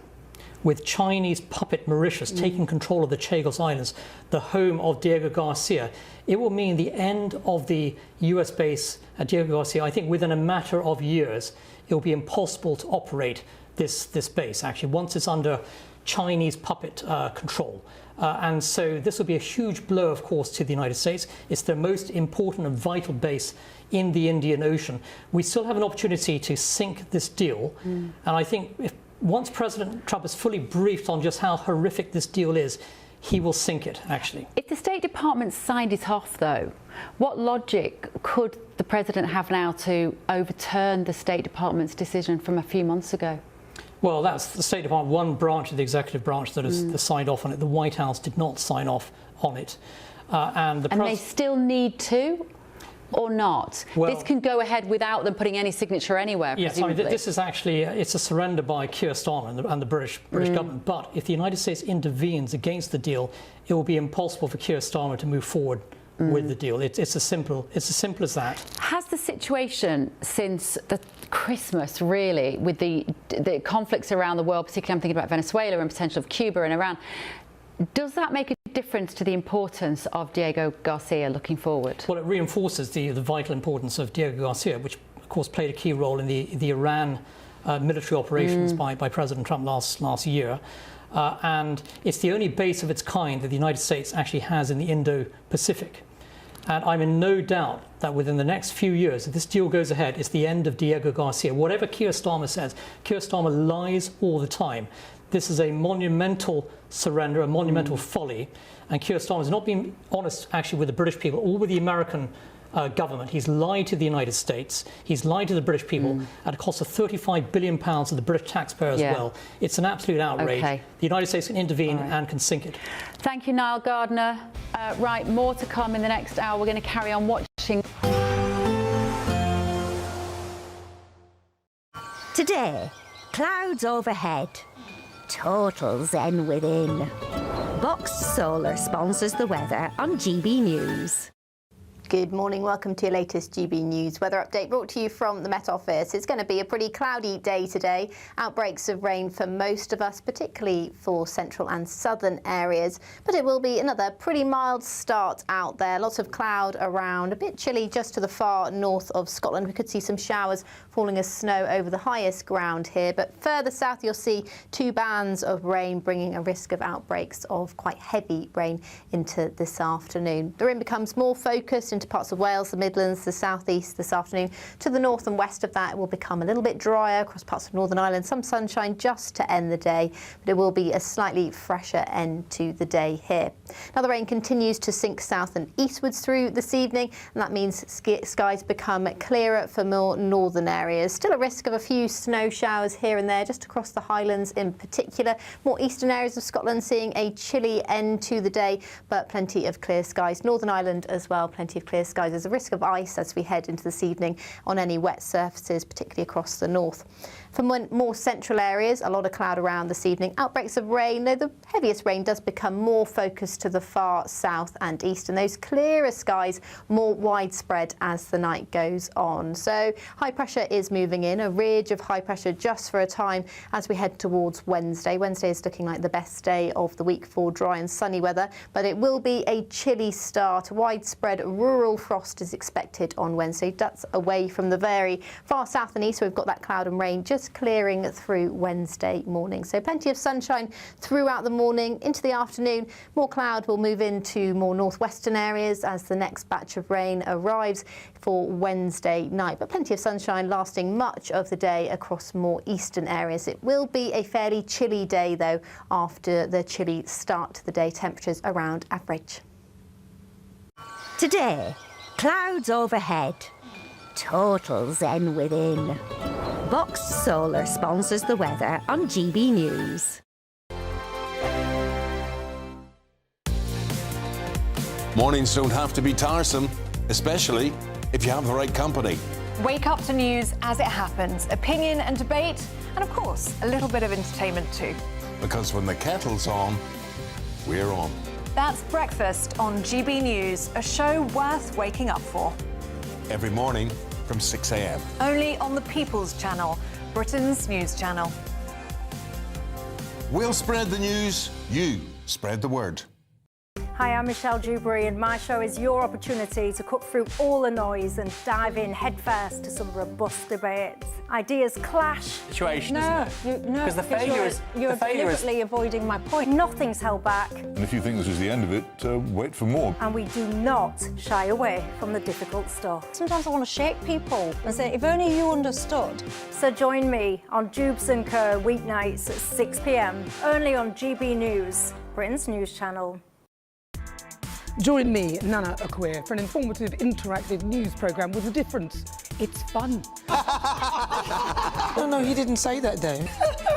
with Chinese puppet Mauritius taking control of the Chagos Islands, the home of Diego Garcia, it will mean the end of the US base at Diego Garcia. I think within a matter of years, it will be impossible to operate this base, actually, once it's under Chinese puppet control. And so this will be a huge blow, of course, to the United States. It's the most important and vital base in the Indian Ocean. We still have an opportunity to sink this deal. And I think once President Trump is fully briefed on just how horrific this deal is, he will sink it, actually. If the State Department signed it off, though, what logic could the president have now to overturn the State Department's decision from a few months ago? Well, that's the State Department, one branch of the executive branch that has signed off on it. The White House did not sign off on it. And they still need to? Or not? Well, this can go ahead without them putting any signature anywhere, yes, presumably. this is actually, it's a surrender by Keir Starmer and the British government. But if the United States intervenes against the deal, it will be impossible for Keir Starmer to move forward with the deal. It's as simple as that. Has the situation since the Christmas, really, with the conflicts around the world, particularly I'm thinking about Venezuela and potential of Cuba and Iran, does that make a difference to the importance of Diego Garcia looking forward? Well, it reinforces the vital importance of Diego Garcia, which, of course, played a key role in the Iran military operations by President Trump last year. And it's the only base of its kind that the United States actually has in the Indo-Pacific. And I'm in no doubt that within the next few years, if this deal goes ahead, it's the end of Diego Garcia. Whatever Keir Starmer says, Keir Starmer lies all the time. This is a monumental surrender, a monumental folly. And Keir Starmer has not been honest, actually, with the British people or with the American government. He's lied to the United States. He's lied to the British people at a cost of £35 billion of the British taxpayer as well. It's an absolute outrage. The United States can intervene and can sink it. Thank you, Niall Gardner. Right, more to come in the next hour. We're going to carry on watching. Today, clouds overhead. Total zen within. Boxed Solar sponsors the weather on GB News. Good morning, welcome to your latest GB News weather update brought to you from the Met Office. It's going to be a pretty cloudy day today. Outbreaks of rain for most of us, particularly for central and southern areas. But it will be another pretty mild start out there. Lots of cloud around, a bit chilly just to the far north of Scotland. We could see some showers falling as snow over the highest ground here. But further south, you'll see two bands of rain bringing a risk of outbreaks of quite heavy rain into this afternoon. The rain becomes more focused into parts of Wales, the Midlands, the southeast this afternoon. To the north and west of that, it will become a little bit drier across parts of Northern Ireland. Some sunshine just to end the day, but it will be a slightly fresher end to the day here. Now the rain continues to sink south and eastwards through this evening, and that means skies become clearer for more northern areas. Still a risk of a few snow showers here and there, just across the Highlands in particular. More eastern areas of Scotland seeing a chilly end to the day, but plenty of clear skies. Northern Ireland as well, plenty of clear skies. There's a risk of ice as we head into this evening on any wet surfaces, particularly across the north. For more central areas, a lot of cloud around this evening. Outbreaks of rain, though the heaviest rain does become more focused to the far south and east, and those clearer skies more widespread as the night goes on. So high pressure is moving in, a ridge of high pressure just for a time as we head towards Wednesday. Wednesday is looking like the best day of the week for dry and sunny weather, but it will be a chilly start. Widespread rural frost is expected on Wednesday. That's away from the very far south and east, so we've got that cloud and rain just clearing through Wednesday morning. So plenty of sunshine throughout the morning. Into the afternoon, more cloud will move into more northwestern areas as the next batch of rain arrives for Wednesday night. But plenty of sunshine lasting much of the day across more eastern areas. It will be a fairly chilly day, though, after the chilly start to the day. Temperatures around average. Today, clouds overhead. Total zen within. Boxed Solar sponsors the weather on GB News. Mornings don't have to be tiresome, especially if you have the right company. Wake up to news as it happens, opinion and debate, and of course, a little bit of entertainment too. Because when the kettle's on, we're on. That's Breakfast on GB News, a show worth waking up for. Every morning from 6 a.m. Only on the People's Channel, Britain's news channel. We'll spread the news, you spread the word. Hi, I'm Michelle Dewberry, and my show is your opportunity to cut through all the noise and dive in headfirst to some robust debates. Ideas clash. Situation, No, isn't it? no, Because the failure is you're deliberately avoiding my point. Nothing's held back, And if you think this is the end of it, wait for more. and we do not shy away from the difficult stuff. Sometimes I want to shake people and say, if only you understood. So join me on Jubes & Co. weeknights at 6 p.m, only on GB News, Britain's news channel. Join me, Nana Akweer, for an informative, interactive news programme with a difference. It's fun. No, he didn't say that, though.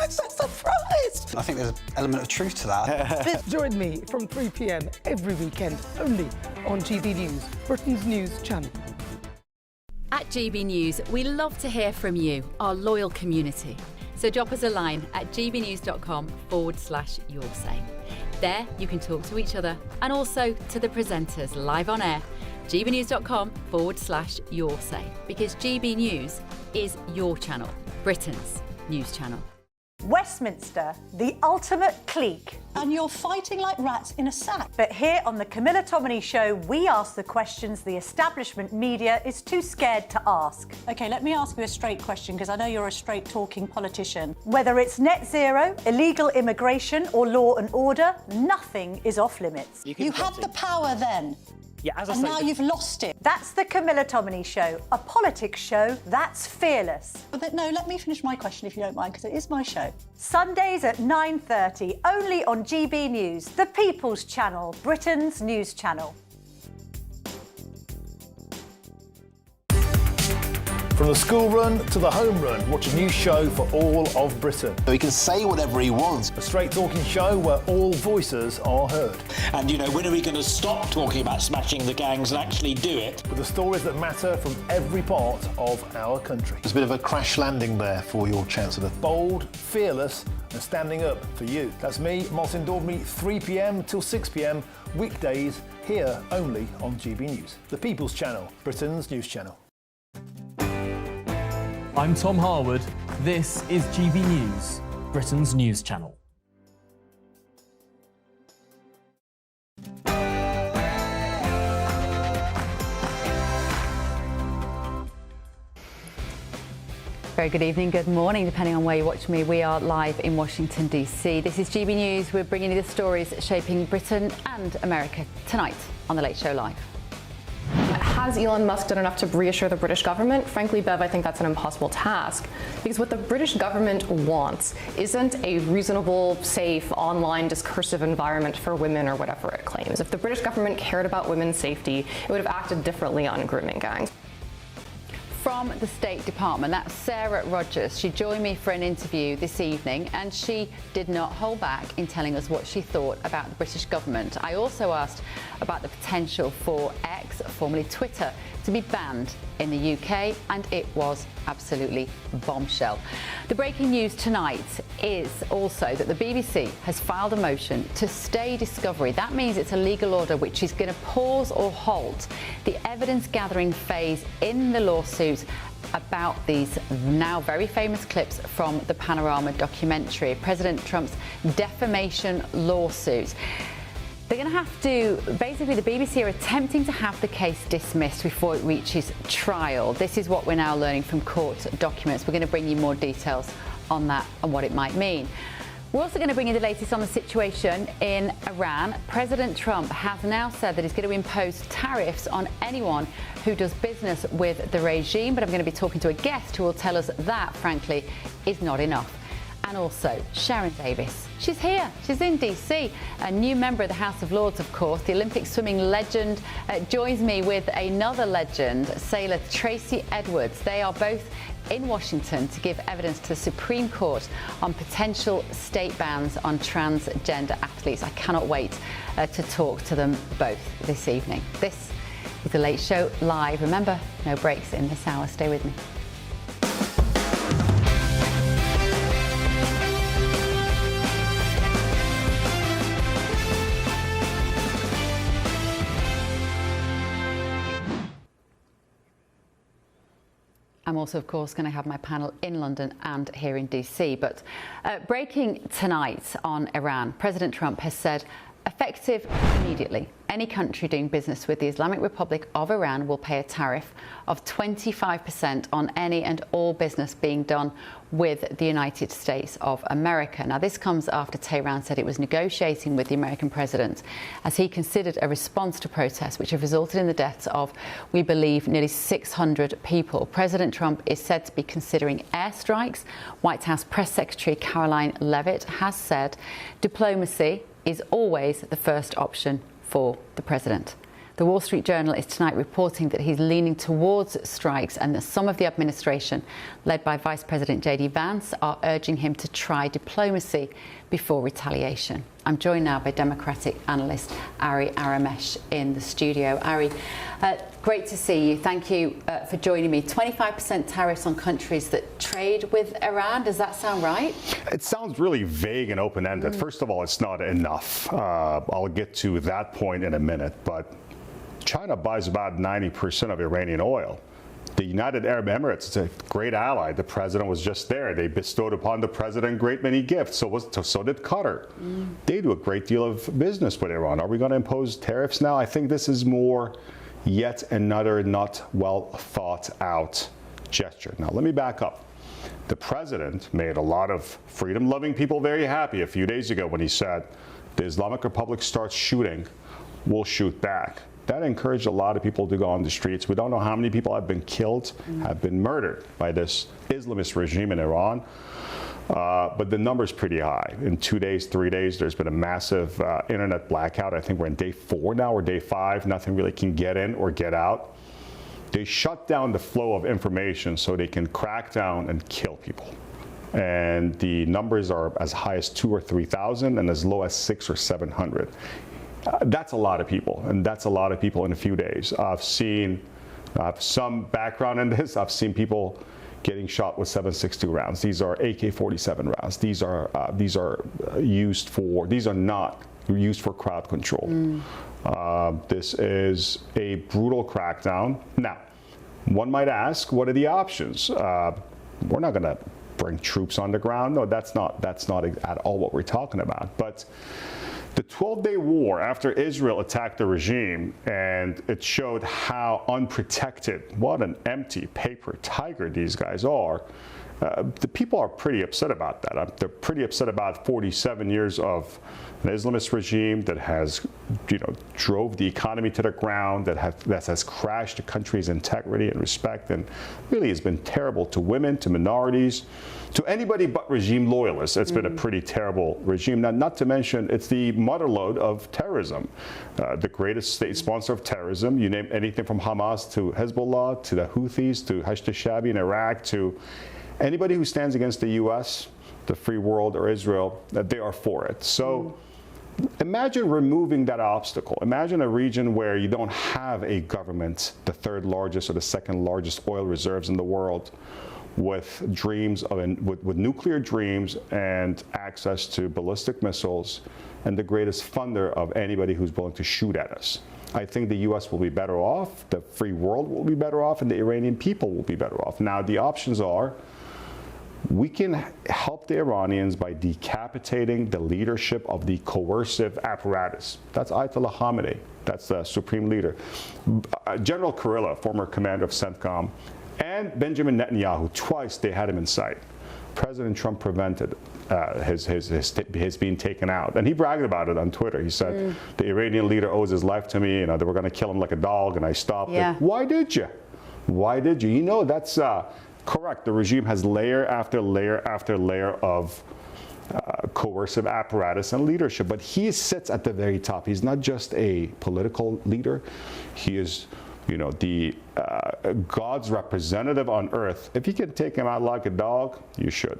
I'm so surprised. I think there's an element of truth to that. Join me from 3 p.m. every weekend, only on GB News, Britain's news channel. At GB News, we love to hear from you, our loyal community. So drop us a line at gbnews.com/yoursay. There you can talk to each other and also to the presenters live on air. gbnews.com/yoursay, because GB News is your channel, Britain's news channel. Westminster, the ultimate clique. And you're fighting like rats in a sack. But here on the Camilla Tominey Show, we ask the questions the establishment media is too scared to ask. OK, let me ask you a straight question, because I know you're a straight-talking politician. Whether it's net zero, illegal immigration or law and order, nothing is off limits. You had the power then. Yeah, as I And say, now you've lost it. That's the Camilla Tominey Show, a politics show that's fearless. But no, let me finish my question if you don't mind, because it is my show. Sundays at 9:30, only on GB News, the People's Channel, Britain's news channel. From the school run to the home run, watch a new show for all of Britain. So he can say whatever he wants. A straight talking show where all voices are heard. And, you know, when are we going to stop talking about smashing the gangs and actually do it? With the stories that matter from every part of our country. There's a bit of a crash landing there for your Chancellor. Bold, fearless and standing up for you. That's me, Martin Daubney, 3 p.m. till 6 p.m, weekdays, here only on GB News. The People's Channel, Britain's news channel. I'm Tom Harwood. This is GB News, Britain's news channel. Very good evening, good morning, depending on where you watch me. We are live in Washington, D.C. This is GB News. We're bringing you the stories shaping Britain and America tonight on The Late Show Live. Has Elon Musk done enough to reassure the British government? Frankly, Bev, I think that's an impossible task, because what the British government wants isn't a reasonable, safe, online discursive environment for women or whatever it claims. If the British government cared about women's safety, it would have acted differently on grooming gangs. From the State Department, that's Sarah Rogers. She joined me for an interview this evening, and she did not hold back in telling us what she thought about the British government. I also asked about the potential for X, formerly Twitter, to be banned in the UK, and it was absolutely bombshell. The breaking news tonight is also that the BBC has filed a motion to stay discovery. That means it's a legal order which is going to pause or halt the evidence gathering phase in the lawsuit about these now very famous clips from the Panorama documentary, President Trump's defamation lawsuit. They're going to have to, basically the BBC are attempting to have the case dismissed before it reaches trial. This is what we're now learning from court documents. We're going to bring you more details on that and what it might mean. We're also going to bring you the latest on the situation in Iran. President Trump has now said that he's going to impose tariffs on anyone who does business with the regime, but I'm going to be talking to a guest who will tell us that, frankly, is not enough. And also Sharon Davis. She's here. She's in DC. A new member of the House of Lords, of course. The Olympic swimming legend joins me with another legend, sailor Tracy Edwards. They are both in Washington to give evidence to the Supreme Court on potential state bans on transgender athletes. I cannot wait to talk to them both this evening. This with The Late Show live. Remember, no breaks in this hour. Stay with me. I'm also, of course, going to have my panel in London and here in DC. But breaking tonight on Iran, President Trump has said, effective immediately, any country doing business with the Islamic Republic of Iran will pay a tariff of 25% on any and all business being done with the United States of America. Now, this comes after Tehran said it was negotiating with the American president as he considered a response to protests which have resulted in the deaths of, we believe, nearly 600 people. President Trump is said to be considering airstrikes. White House Press Secretary Caroline Leavitt has said diplomacy is always the first option for the president. The Wall Street Journal is tonight reporting that he's leaning towards strikes and that some of the administration, led by Vice President J.D. Vance, are urging him to try diplomacy before retaliation. I'm joined now by Democratic analyst Ari Aramesh in the studio. Ari, great to see you. Thank you for joining me. 25% tariffs on countries that trade with Iran. Does that sound right? It sounds really vague and open-ended. First of all, it's not enough. I'll get to that point in a minute, but China buys about 90% of Iranian oil. The United Arab Emirates is a great ally. The president was just there. They bestowed upon the president a great many gifts. So did Qatar. They do a great deal of business with Iran. Are we going to impose tariffs now? I think this is more yet another not well thought out gesture. Now, let me back up. The president made a lot of freedom-loving people very happy a few days ago when he said, the Islamic Republic starts shooting, we'll shoot back. That encouraged a lot of people to go on the streets. We don't know how many people have been killed, have been murdered by this Islamist regime in Iran, but the number's pretty high. In 2 days, 3 days, there's been a massive internet blackout. I think we're in day 4 now or day 5. Nothing really can get in or get out. They shut down the flow of information so they can crack down and kill people. And the numbers are as high as 2,000 or 3,000 and as low as 600 or 700. That's a lot of people, and that's a lot of people in a few days. I have some background in this. I've seen people getting shot with 7.62 rounds. These are AK-47 rounds. These are not used for crowd control. This is a brutal crackdown. Now, one might ask, what are the options? We're not going to bring troops on the ground. No, that's not at all what we're talking about. But the 12-day war after Israel attacked the regime, and it showed how unprotected, what an empty paper tiger these guys are, the people are pretty upset about that. They're pretty upset about 47 years of an Islamist regime that has, drove the economy to the ground, that has crashed the country's integrity and respect, and really has been terrible to women, to minorities, to anybody but regime loyalists. It's been a pretty terrible regime. Now, not to mention, it's the motherlode of terrorism, the greatest state sponsor of terrorism. You name anything from Hamas to Hezbollah to the Houthis to Hashd al-Shabi in Iraq to anybody who stands against the U.S., the free world, or Israel, they are for it. So imagine removing that obstacle. Imagine a region where you don't have a government, the 3rd largest or the 2nd largest oil reserves in the world, with with nuclear dreams and access to ballistic missiles, and the greatest funder of anybody who's willing to shoot at us. I think the U.S. will be better off, the free world will be better off, and the Iranian people will be better off. Now, the options are, we can help the Iranians by decapitating the leadership of the coercive apparatus. That's Ayatollah Khamenei. That's the supreme leader. General Kurilla, former commander of CENTCOM, and Benjamin Netanyahu, twice they had him in sight. President Trump prevented his being taken out. And he bragged about it on Twitter. He said, the Iranian leader owes his life to me, they were going to kill him like a dog, and I stopped it. Why did you? Why did you? That's correct. The regime has layer after layer after layer of coercive apparatus and leadership. But he sits at the very top. He's not just a political leader. He is, the God's representative on earth. If you can take him out like a dog, you should.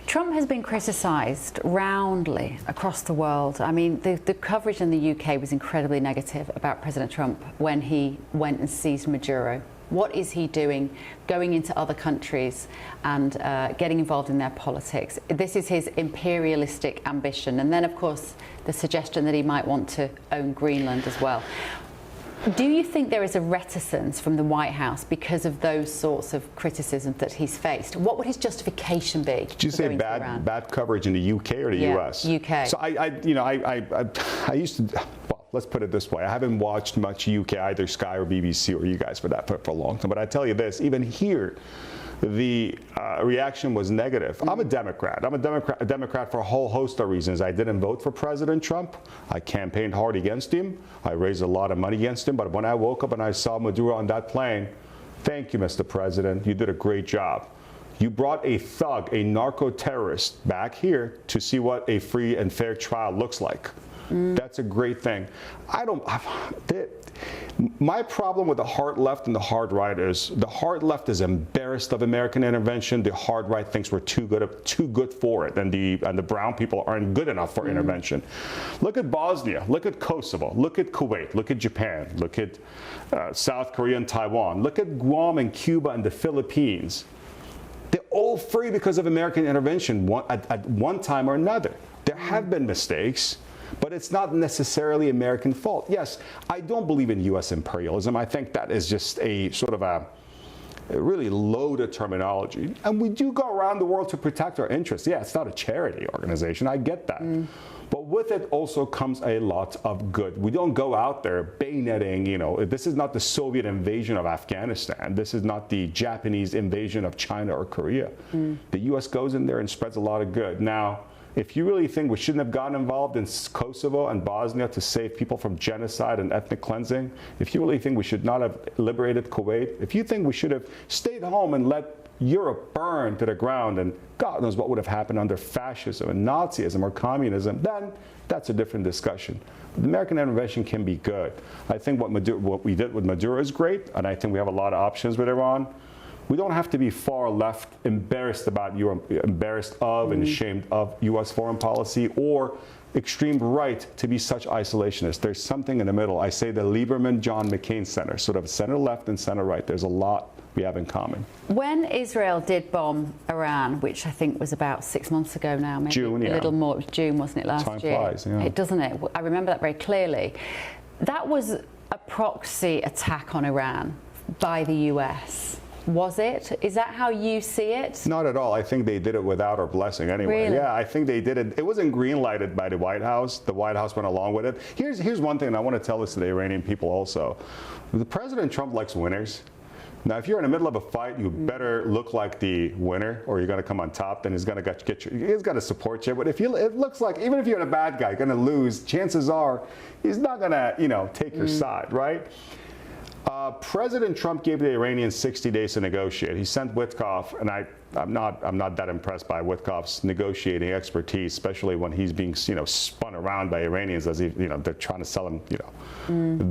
Trump has been criticised roundly across the world. I mean, the coverage in the UK was incredibly negative about President Trump when he went and seized Maduro. What is he doing, going into other countries and getting involved in their politics? This is his imperialistic ambition. And then, of course, the suggestion that he might want to own Greenland as well. Do you think there is a reticence from the White House because of those sorts of criticisms that he's faced? What would his justification be? Did you say bad coverage in the UK or the US? UK. So I used to. Well, let's put it this way: I haven't watched much UK, either Sky or BBC or you guys for a long time. But I tell you this: even here, the reaction was negative. I'm a Democrat. I'm a Democrat for a whole host of reasons. I didn't vote for President Trump. I campaigned hard against him. I raised a lot of money against him. But when I woke up and I saw Maduro on that plane, thank you, Mr. President. You did a great job. You brought a thug, a narco-terrorist back here to see what a free and fair trial looks like. That's a great thing. My problem with the hard left and the hard right is the hard left is embarrassed of American intervention. The hard right thinks we're too good for it, and the brown people aren't good enough for intervention. Look at Bosnia. Look at Kosovo. Look at Kuwait. Look at Japan. Look at South Korea and Taiwan. Look at Guam and Cuba and the Philippines. They're all free because of American intervention at one time or another. There have been mistakes, but it's not necessarily American fault. Yes, I don't believe in U.S. imperialism. I think that is just a sort of a really loaded terminology. And we do go around the world to protect our interests. Yeah, it's not a charity organization. I get that. But with it also comes a lot of good. We don't go out there bayoneting, this is not the Soviet invasion of Afghanistan. This is not the Japanese invasion of China or Korea. The U.S. goes in there and spreads a lot of good. Now, if you really think we shouldn't have gotten involved in Kosovo and Bosnia to save people from genocide and ethnic cleansing, if you really think we should not have liberated Kuwait, if you think we should have stayed home and let Europe burn to the ground and God knows what would have happened under fascism and Nazism or communism, then that's a different discussion. The American intervention can be good. I think what we did with Maduro is great, and I think we have a lot of options with Iran. We don't have to be far left, embarrassed of and ashamed of U.S. foreign policy, or extreme right to be such isolationists. There's something in the middle. I say the Lieberman-John McCain center, sort of center left and center right. There's a lot we have in common. When Israel did bomb Iran, which I think was about 6 months ago now, maybe June, a little more, it was June, wasn't it, last year? Time flies, yeah. Doesn't it? I remember that very clearly. That was a proxy attack on Iran by the US. Was it? Is that how you see it? Not at all. I think they did it without our blessing anyway. Really? Yeah, I think they did it. It wasn't green lighted by the White House. The White House went along with it. Here's one thing, and I want to tell this to the Iranian people also. The President Trump likes winners. Now, if you're in the middle of a fight, you better look like the winner, or you're going to come on top. Then he's going to he's going to support you. But it looks like even if you're a bad guy, going to lose, chances are he's not going to take your side, right? President Trump gave the Iranians 60 days to negotiate. He sent Witkoff, and I'm not that impressed by Witkoff's negotiating expertise, especially when he's being spun around by Iranians as if they're trying to sell him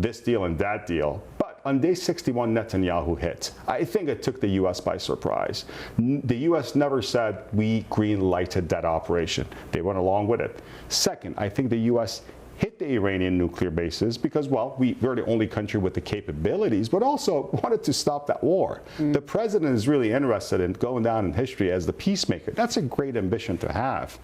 this deal and that deal. But on day 61, Netanyahu hit. I think it took the U.S. by surprise. The U.S. never said we green lighted that operation. They went along with it. Second, I think the U.S. hit the Iranian nuclear bases because, well, we're the only country with the capabilities, but also wanted to stop that war. The president is really interested in going down in history as the peacemaker. That's a great ambition to have.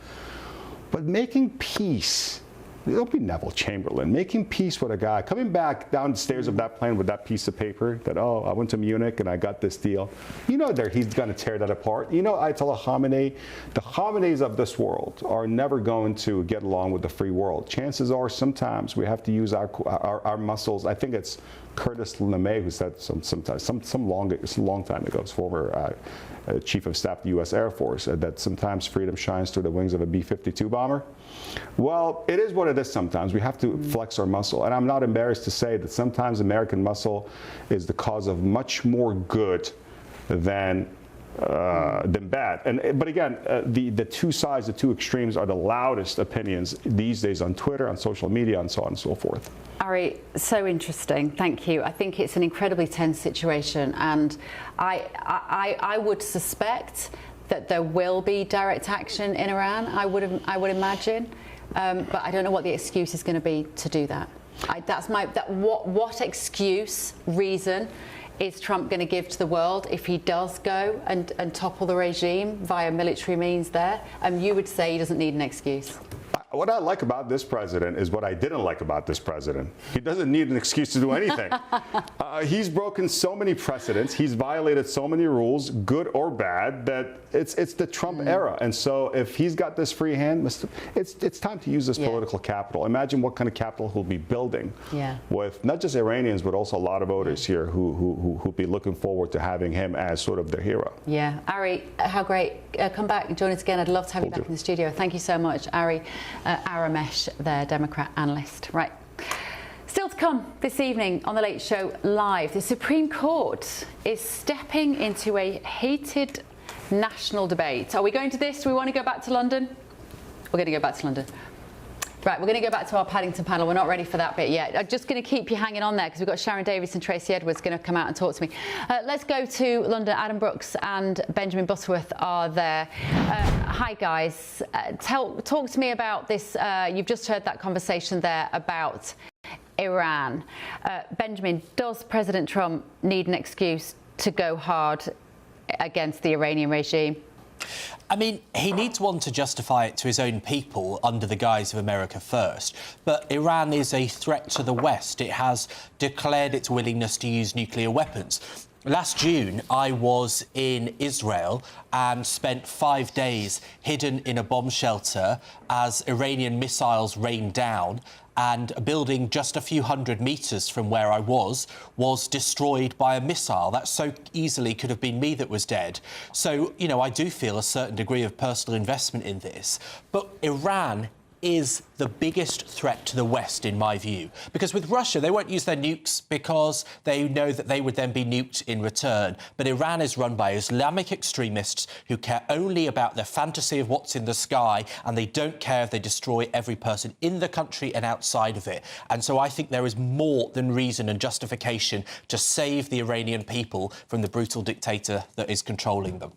But making peace, don't be Neville Chamberlain, making peace with a guy, coming back down the stairs of that plane with that piece of paper that, I went to Munich and I got this deal. He's going to tear that apart. Ayatollah Khamenei, the Khameneis of this world are never going to get along with the free world. Chances are sometimes we have to use our muscles. I think it's Curtis LeMay who said some long time ago, former Chief of Staff of the U.S. Air Force, that sometimes freedom shines through the wings of a B-52 bomber. Well, it is what it is sometimes. We have to flex our muscle. And I'm not embarrassed to say that sometimes American muscle is the cause of much more good than bad. But again, the two sides, the two extremes are the loudest opinions these days on Twitter, on social media, and so on and so forth. Ari, so interesting. Thank you. I think it's an incredibly tense situation, and I would suspect that there will be direct action in Iran, I would imagine. But I don't know what the excuse is going to be to do that. What excuse, reason is Trump going to give to the world if he does go and topple the regime via military means there? You would say he doesn't need an excuse. What I like about this president is what I didn't like about this president. He doesn't need an excuse to do anything. He's broken so many precedents. He's violated so many rules, good or bad, that it's the Trump era. And so if he's got this free hand, it's time to use this political capital. Imagine what kind of capital he'll be building with not just Iranians, but also a lot of voters here who'll be looking forward to having him as sort of their hero. Yeah. Ari, how great. Come back and join us again. I'd love to have you back in the studio. Thank you so much, Ari. Aramesh, their Democrat analyst. Right. Still to come this evening on The Late Show Live, the Supreme Court is stepping into a heated national debate. Are we going to this? Do we want to go back to London? We're going to go back to London. Right, we're going to go back to our Paddington panel. We're not ready for that bit yet. I'm just going to keep you hanging on there because we've got Sharon Davies and Tracy Edwards going to come out and talk to me. Let's go to London. Adam Brooks and Benjamin Butterworth are there. Hi, guys. Talk to me about this. You've just heard that conversation there about Iran. Benjamin, does President Trump need an excuse to go hard against the Iranian regime? I mean, he needs one to justify it to his own people under the guise of America first. But Iran is a threat to the West. It has declared its willingness to use nuclear weapons. Last June, I was in Israel and spent 5 days hidden in a bomb shelter as Iranian missiles rained down, and a building just a few hundred metres from where I was destroyed by a missile. That so easily could have been me that was dead. So, you know, I do feel a certain degree of personal investment in this. But Iran is the biggest threat to the West, in my view. Because with Russia, they won't use their nukes because they know that they would then be nuked in return. But Iran is run by Islamic extremists who care only about their fantasy of what's in the sky, and they don't care if they destroy every person in the country and outside of it. And so I think there is more than reason and justification to save the Iranian people from the brutal dictator that is controlling them.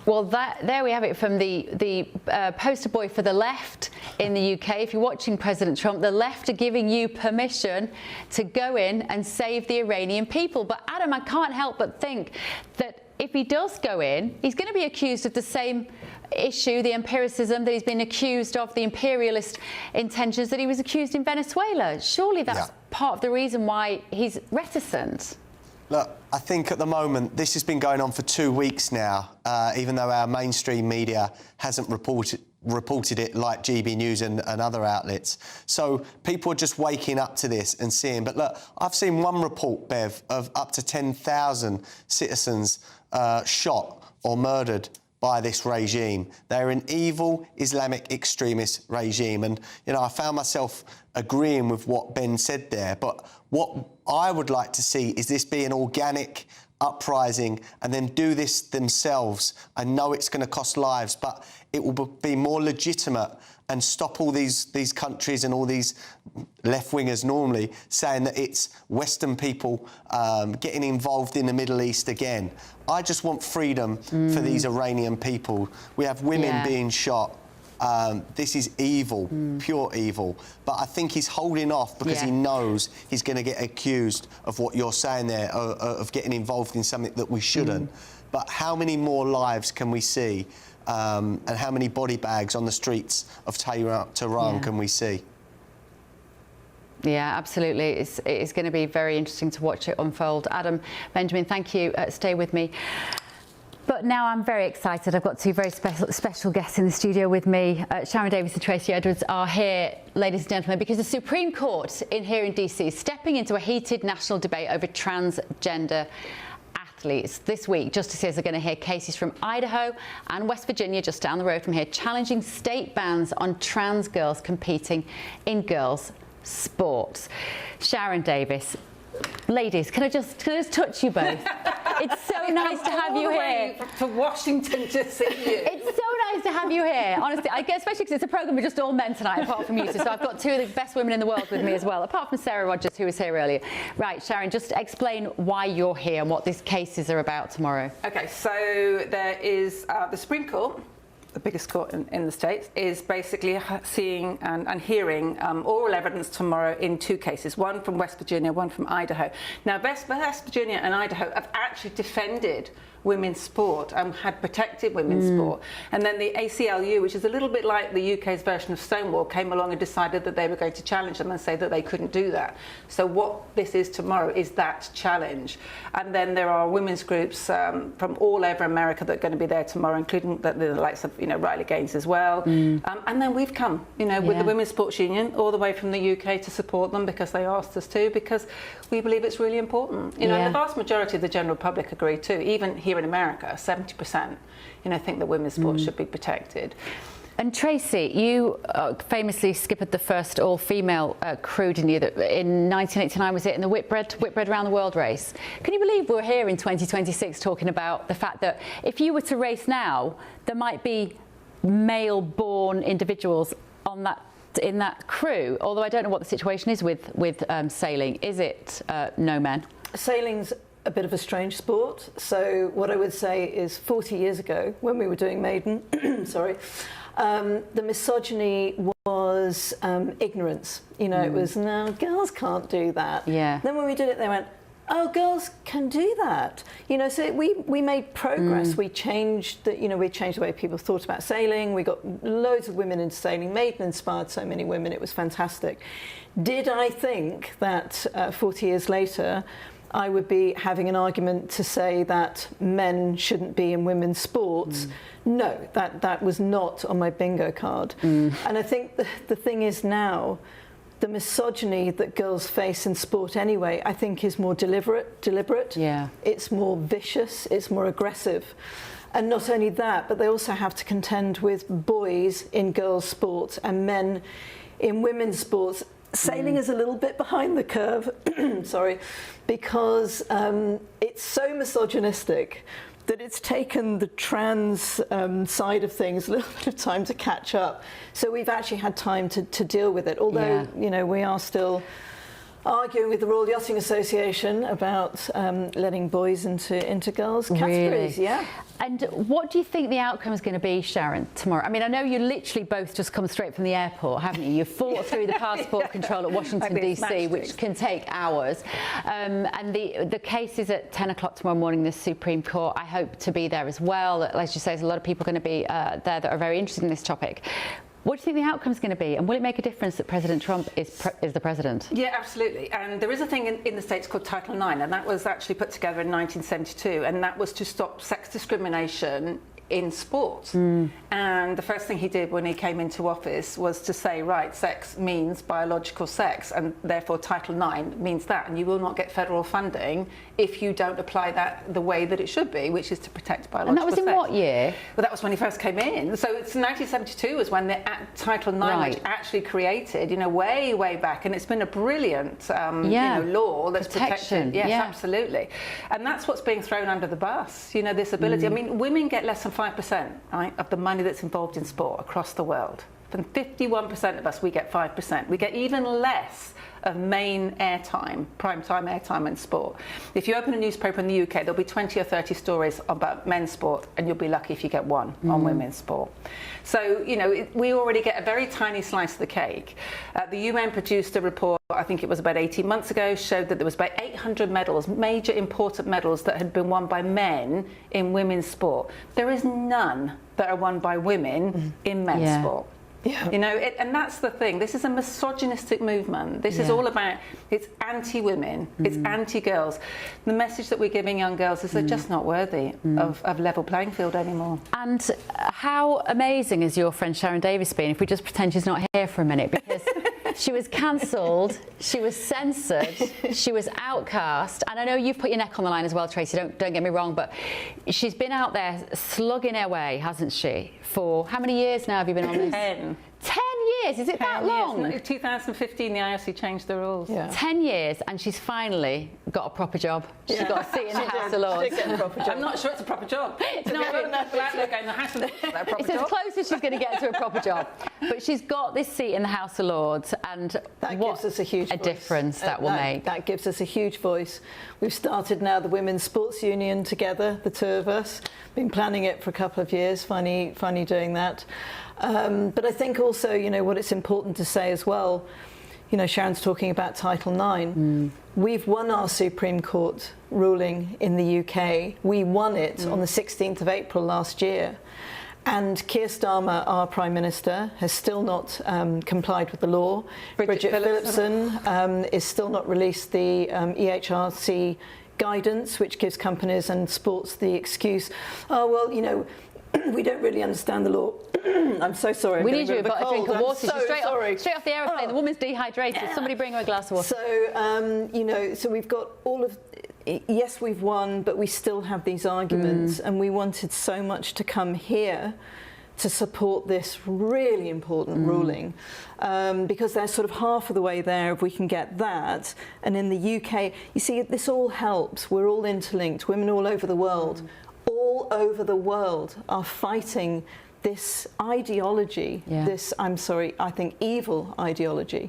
Well, there we have it from the poster boy for the left in the UK. If you're watching President Trump, the left are giving you permission to go in and save the Iranian people. But Adam, I can't help but think that if he does go in, he's going to be accused of the same issue, the empiricism that he's been accused of, the imperialist intentions that he was accused in Venezuela. Surely that's part of the reason why he's reticent. Look, I think at the moment, this has been going on for 2 weeks now, even though our mainstream media hasn't reported it like GB News and other outlets. So people are just waking up to this and seeing. But look, I've seen one report, Bev, of up to 10,000 citizens shot or murdered by this regime. They're an evil Islamic extremist regime. And, you know, I found myself agreeing with what Ben said there. But what I would like to see is this be an organic uprising and then do this themselves. I know it's going to cost lives, but it will be more legitimate and stop all these countries and all these left-wingers normally saying that it's Western people getting involved in the Middle East again. I just want freedom for these Iranian people. We have women being shot. This is evil, pure evil. But I think he's holding off because he knows he's going to get accused of what you're saying there, of getting involved in something that we shouldn't. But how many more lives can we see? And how many body bags on the streets of Tehran can we see? Yeah, absolutely. It's going to be very interesting to watch it unfold. Adam, Benjamin, thank you. Stay with me. But now I'm very excited. I've got two very special guests in the studio with me. Sharon Davies and Tracy Edwards are here, ladies and gentlemen, because the Supreme Court here in DC is stepping into a heated national debate over transgender athletes. This week, justices are going to hear cases from Idaho and West Virginia, just down the road from here, challenging state bans on trans girls competing in girls' sports. Sharon Davies, ladies, can I just touch you both? It's so nice to have you here. To Washington to see you. It's so nice to have you here, honestly. I guess, especially because it's a programme with just all men tonight, apart from you two. So I've got two of the best women in the world with me as well, apart from Sarah Rogers, who was here earlier. Right, Sharon, just explain why you're here and what these cases are about tomorrow. Okay, so there is the Supreme Court, the biggest court in the States, is basically seeing and hearing oral evidence tomorrow in two cases, one from West Virginia, one from Idaho. Now, West Virginia and Idaho have actually defended women's sport and had protected women's sport. And then the ACLU, which is a little bit like the UK's version of Stonewall, came along and decided that they were going to challenge them and say that they couldn't do that. So what this is tomorrow is that challenge. And then there are women's groups from all over America that are going to be there tomorrow, including the likes of, Riley Gaines as well. And then we've come, with the Women's Sports Union all the way from the UK to support them because they asked us to, because we believe it's really important. And the vast majority of the general public agree too. Even here in America, 70%, think that women's sports should be protected. And Tracy, you famously skippered the first all-female crew, didn't you? In 1989, was it, in the Whitbread Around the World race? Can you believe we're here in 2026 talking about the fact that if you were to race now, there might be male-born individuals in that crew? Although I don't know what the situation is with sailing. Is it no men? Sailing's a bit of a strange sport. So what I would say is 40 years ago, when we were doing maiden, the misogyny was ignorance. It was, no, girls can't do that. Yeah. Then when we did it, they went, oh, girls can do that. So we made progress. We changed the way people thought about sailing. We got loads of women into sailing. Maiden inspired so many women. It was fantastic. Did I think that 40 years later, I would be having an argument to say that men shouldn't be in women's sports? No, that was not on my bingo card. And I think the thing is now, the misogyny that girls face in sport anyway, I think is more deliberate. Yeah. It's more vicious, it's more aggressive. And not only that, but they also have to contend with boys in girls' sports and men in women's sports. Sailing is a little bit behind the curve, because it's so misogynistic that it's taken the trans side of things a little bit of time to catch up. So we've actually had time to deal with it, although, we are still arguing with the Royal Yachting Association about letting boys into girls' categories. Really? Yeah. And what do you think the outcome is going to be, Sharon, tomorrow? I mean, I know you literally both just come straight from the airport, haven't you? You fought through the passport control at Washington, D.C., which can take hours. And the case is at 10 o'clock tomorrow morning, the Supreme Court. I hope to be there as well. As you say, there's a lot of people going to be there that are very interested in this topic. What do you think the outcome is going to be? And will it make a difference that President Trump is the president? Yeah, absolutely. And there is a thing in the States called Title IX, and that was actually put together in 1972, and that was to stop sex discrimination in sport. And the first thing he did when he came into office was to say, right, sex means biological sex, and therefore Title IX means that, and you will not get federal funding if you don't apply that the way that it should be, which is to protect biological sex. And that was in what year? Well, that was when he first came in. So it's 1972 was when the Title IX was actually created, way back, and it's been a brilliant law that's protected. Yes, absolutely. And that's what's being thrown under the bus, this ability. I mean, women get less than 5%, right, of the money that's involved in sport across the world. From 51% of us, we get 5%. We get even less of main airtime, primetime airtime in sport. If you open a newspaper in the UK, there'll be 20 or 30 stories about men's sport, and you'll be lucky if you get one on women's sport. So, we already get a very tiny slice of the cake. The UN produced a report, I think it was about 18 months ago, showed that there was about 800 medals, major important medals that had been won by men in women's sport. There is none that are won by women in men's sport. Yeah. And that's the thing. This is a misogynistic movement. This is all about, it's anti-women, it's anti-girls. The message that we're giving young girls is they're just not worthy of level playing field anymore. And how amazing has your friend Sharon Davis been, if we just pretend she's not here for a minute? Because she was cancelled, she was censored, she was outcast. And I know you've put your neck on the line as well, Tracy, don't get me wrong, but she's been out there slugging her way, hasn't she? For how many years now have you been on this? 10. 10 years? Is it that long? In 2015, the IOC changed the rules. 10 years, and she's finally got a proper job. She got a seat in the House of Lords. I'm not sure it's a proper job. No, it's as close as she's going to get to a proper job. But she's got this seat in the House of Lords, and that gives us a huge difference that will make. That gives us a huge voice. We've started now the Women's Sports Union together, the two of us. Been planning it for a couple of years, finally doing that. But I think also, you know, what it's important to say as well, you know, Sharon's talking about Title IX. We've won our Supreme Court ruling in the UK. We won it on the 16th of April last year. And Keir Starmer, our Prime Minister, has still not complied with the law. Bridget Phillipson is still not released the EHRC guidance, which gives companies and sports the excuse, oh, well, you know, we don't really understand the law. I'm so sorry. We need you a drink of water. So straight off the aeroplane. The woman's dehydrated. Somebody bring her a glass of water. So, you know, so we've got all of... Yes, we've won, but we still have these arguments, and we wanted so much to come here to support this really important ruling, because they're sort of half of the way there if we can get that. And in the UK, you see, this all helps. We're all interlinked. Women all over the world, are fighting this ideology, this, I'm sorry, I think evil ideology,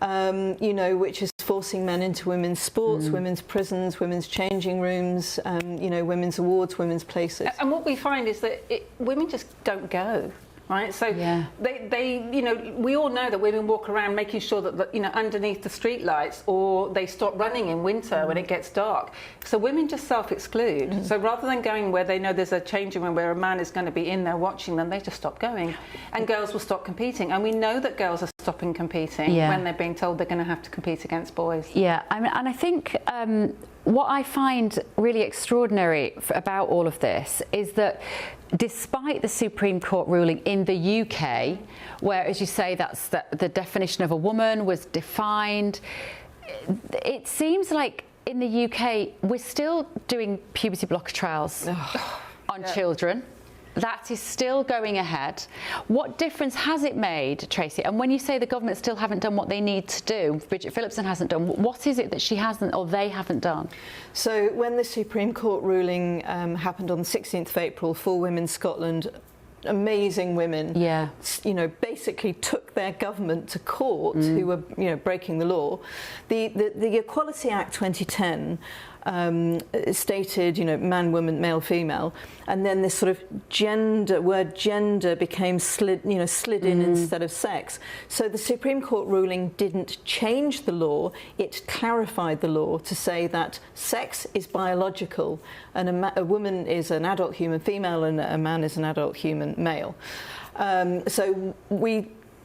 you know, which is forcing men into women's sports, women's prisons, women's changing rooms, you know, women's awards, women's places. And what we find is that women just don't go. Right, so they, you know, we all know that women walk around making sure that, you know, underneath the street lights, or they stop running in winter when it gets dark. So women just self-exclude. So rather than going where they know there's a changing room where a man is going to be in there watching them, they just stop going, and girls will stop competing. And we know that girls are stopping competing when they're being told they're going to have to compete against boys. Yeah, I mean, and I think what I find really extraordinary about all of this is that despite the Supreme Court ruling in the UK, where, as you say, that's the definition of a woman was defined, it seems like in the UK we're still doing puberty blocker trials on children. That is still going ahead. What difference has it made, Tracy? And when you say the government still haven't done what they need to do, Bridget Phillipson hasn't done, what is it that she hasn't or they haven't done? So when the Supreme Court ruling happened on the 16th of April for Women Scotland, amazing women, you know, basically took their government to court, who were, you know, breaking the law. The Equality Act 2010 stated, you know, man, woman, male, female, and then this sort of word gender became slid in instead of sex. So the Supreme Court ruling didn't change the law, it clarified the law to say that sex is biological, and a woman is an adult human female and a man is an adult human male. So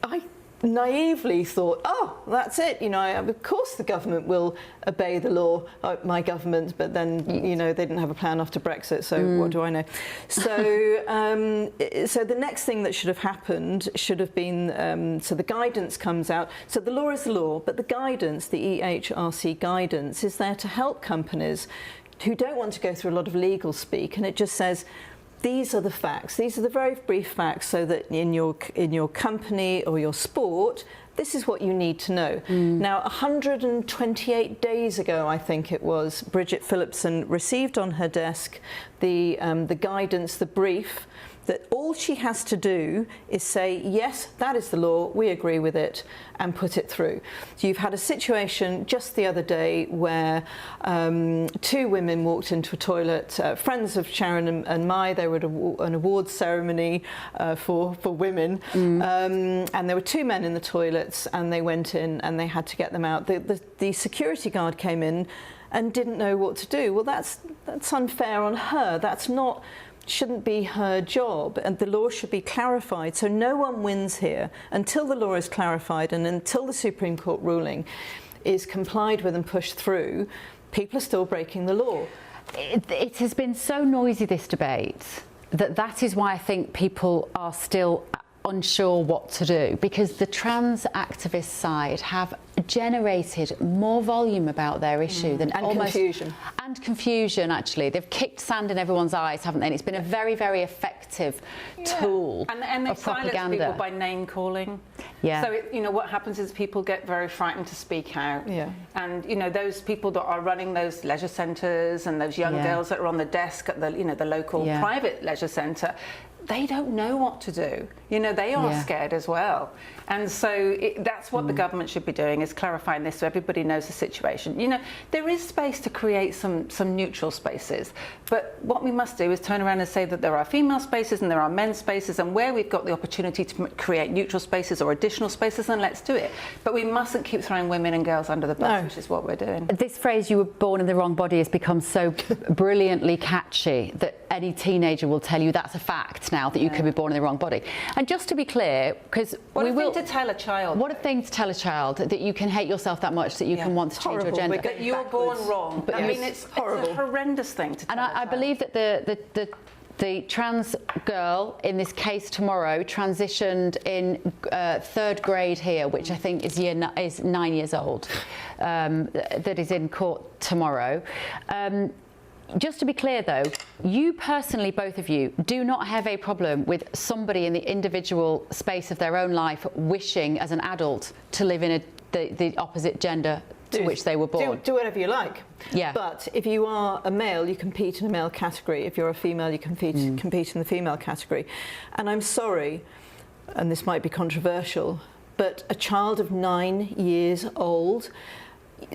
I naively thought, oh, that's it, you know, of course the government will obey the law, my government, but then, you know, they didn't have a plan after Brexit, so what do I know? So, so the next thing that should have happened should have been, so the guidance comes out, so the law is the law, but the guidance, the EHRC guidance, is there to help companies who don't want to go through a lot of legal speak, and it just says, these are the facts. These are the very brief facts, so that in your company or your sport, this is what you need to know. Now, 128 days ago, I think it was, Bridget Phillipson received on her desk the guidance, the brief, that all she has to do is say, yes, that is the law, we agree with it, and put it through. So you've had a situation just the other day where two women walked into a toilet, friends of Sharon and Mai, they were at an awards ceremony for women, and there were two men in the toilets, and they went in and they had to get them out. The security guard came in and didn't know what to do. Well, that's unfair on her. Shouldn't be her job, and the law should be clarified. So no one wins here until the law is clarified and until the Supreme Court ruling is complied with and pushed through. People are still breaking the law. It has been so noisy, this debate, that is why I think people are still unsure what to do, because the trans activist side have generated more volume about their issue than confusion. Actually, they've kicked sand in everyone's eyes, haven't they? And it's been a very, very effective tool and they of propaganda. silence people by name calling. Yeah. So, what happens is people get very frightened to speak out. Yeah. And, those people that are running those leisure centres and those young girls that are on the desk at the, the local private leisure centre, they don't know what to do. They are scared as well. And so that's what the government should be doing, is clarifying this so everybody knows the situation. There is space to create some neutral spaces, but what we must do is turn around and say that there are female spaces and there are men's spaces, and where we've got the opportunity to create neutral spaces or additional spaces, then let's do it. But we mustn't keep throwing women and girls under the bus, which is what we're doing. This phrase, "you were born in the wrong body," has become so brilliantly catchy that any teenager will tell you that's a fact now, that you could be born in the wrong body. And just to be clear, because what a thing to tell a child. What a thing to tell a child, that you can hate yourself that much that you can want to change your gender. That you were born wrong. But it's horrible. It's a horrendous thing to tell. And I believe that the trans girl in this case tomorrow transitioned in 3rd grade here, which I think is 9 years old, that is in court tomorrow. Just to be clear, though, you personally, both of you, do not have a problem with somebody in the individual space of their own life wishing, as an adult, to live in the opposite gender to which they were born. Do whatever you like. Yeah. But if you are a male, you compete in a male category. If you're a female, you compete in the female category. And I'm sorry, and this might be controversial, but a child of 9 years old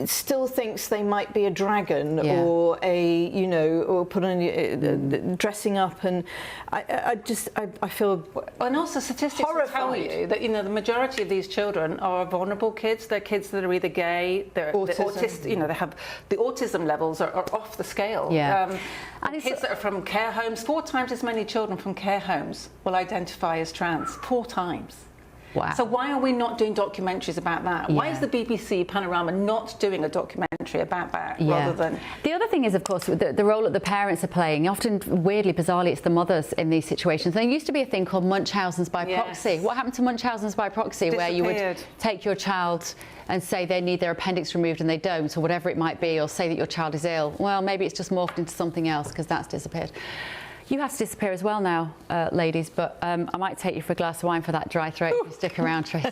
still thinks they might be a dragon or or put on dressing up, and I feel and also statistics horrified. Tell you that the majority of these children are vulnerable kids. They're kids that are either gay, they're autistic, they have the autism levels are off the scale. And kids that are from care homes, 4 times as many children from care homes will identify as trans. 4 times. Wow. So why are we not doing documentaries about that? Why is the BBC Panorama not doing a documentary about that rather than... The other thing is, of course, the role that the parents are playing. Often, weirdly, bizarrely, it's the mothers in these situations. There used to be a thing called Munchausen's by proxy. What happened to Munchausen's by proxy, where you would take your child and say they need their appendix removed and they don't, or whatever it might be, or say that your child is ill? Well, maybe it's just morphed into something else because that's disappeared. You have to disappear as well now, ladies, but I might take you for a glass of wine for that dry throat if you stick around, Tracy.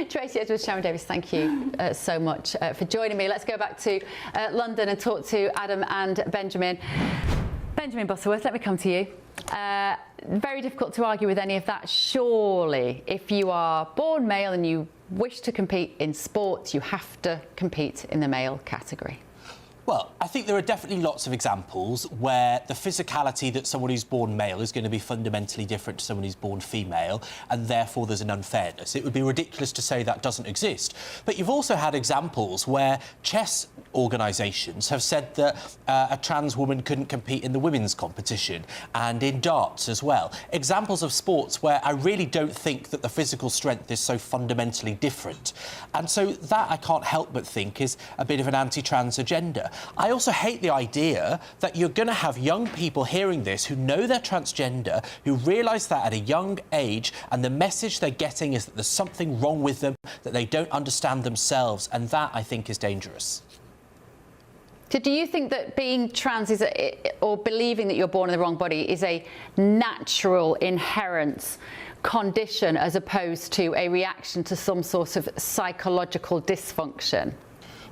Tracy Edwards, Sharon Davis, thank you so much for joining me. Let's go back to London and talk to Adam and Benjamin. Benjamin Butterworth, let me come to you. Very difficult to argue with any of that. Surely, if you are born male and you wish to compete in sport, you have to compete in the male category. Well, I think there are definitely lots of examples where the physicality that someone who's born male is going to be fundamentally different to someone who's born female, and therefore there's an unfairness. It would be ridiculous to say that doesn't exist. But you've also had examples where chess organisations have said that a trans woman couldn't compete in the women's competition, and in darts as well. Examples of sports where I really don't think that the physical strength is so fundamentally different. And so that I can't help but think is a bit of an anti-trans agenda. I also hate the idea that you're going to have young people hearing this who know they're transgender, who realise that at a young age, and the message they're getting is that there's something wrong with them, that they don't understand themselves, and that, I think, is dangerous. So do you think that being trans is or believing that you're born in the wrong body is a natural, inherent condition as opposed to a reaction to some sort of psychological dysfunction?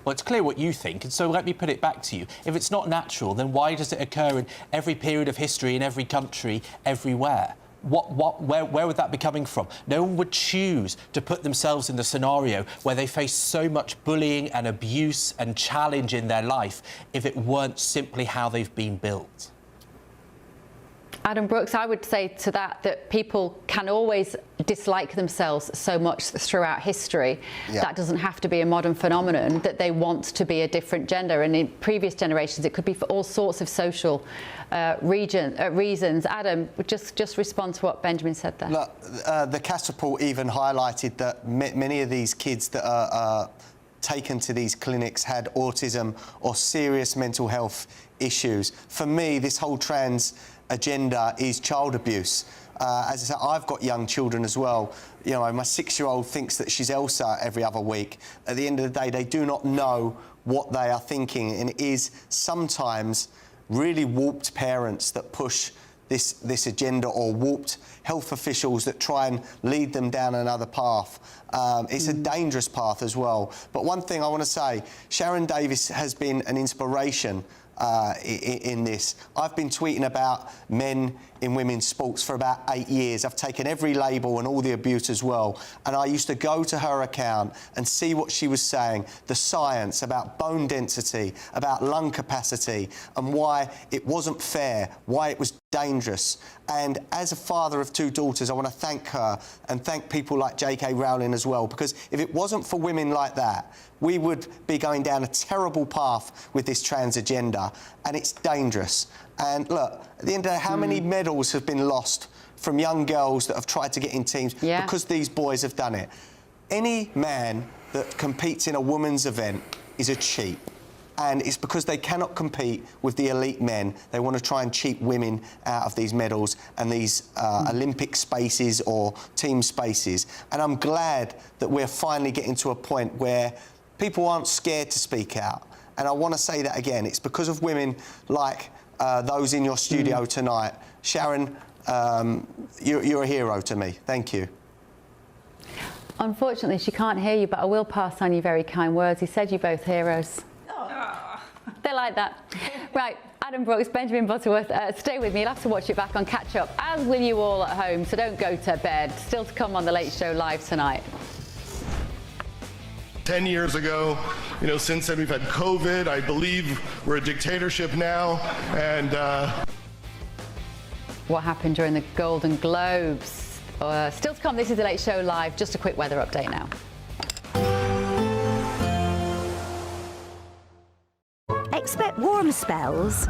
Well, it's clear what you think, and so let me put it back to you. If it's not natural, then why does it occur in every period of history, in every country, everywhere? Where would that be coming from? No one would choose to put themselves in the scenario where they face so much bullying and abuse and challenge in their life if it weren't simply how they've been built. Adam Brooks, I would say to that people can always dislike themselves so much throughout history. That doesn't have to be a modern phenomenon, that they want to be a different gender. And in previous generations, it could be for all sorts of social reasons. Adam, just respond to what Benjamin said there. Look, the Catapult even highlighted that many of these kids that are taken to these clinics had autism or serious mental health issues. For me, this whole trans agenda is child abuse. As I said, I've got young children as well. You know, my 6-year-old thinks that she's Elsa every other week. At the end of the day, they do not know what they are thinking, and it is sometimes really warped parents that push this agenda or warped health officials that try and lead them down another path. It's a dangerous path as well. But one thing I want to say, Sharon Davis has been an inspiration in this. I've been tweeting about men in women's sports for about 8 years. I've taken every label and all the abuse as well. And I used to go to her account and see what she was saying, the science about bone density, about lung capacity, and why it wasn't fair, why it was dangerous. And as a father of 2 daughters, I want to thank her and thank people like J.K. Rowling as well, because if it wasn't for women like that, we would be going down a terrible path with this trans agenda, and it's dangerous. And look, at the end of the day, how many medals have been lost from young girls that have tried to get in teams because these boys have done it? Any man that competes in a women's event is a cheat. And it's because they cannot compete with the elite men. They want to try and cheat women out of these medals and these Olympic spaces or team spaces. And I'm glad that we're finally getting to a point where people aren't scared to speak out. And I want to say that again. It's because of women like those in your studio tonight. Sharon, you're a hero to me. Thank you. Unfortunately, she can't hear you, but I will pass on your very kind words. He said you're both heroes. They like that. Right, Adam Brooks, Benjamin Butterworth, stay with me. You'll have to watch it back on Catch Up, as will you all at home, so don't go to bed. Still to come on The Late Show Live tonight. 10 years ago, since then we've had COVID. I believe we're a dictatorship now, and what happened during the Golden Globes? Still to come, this is The Late Show Live. Just a quick weather update now. Expect warm spells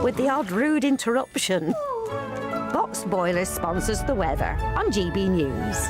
with the odd rude interruption. Box Boilers sponsors the weather on GB News.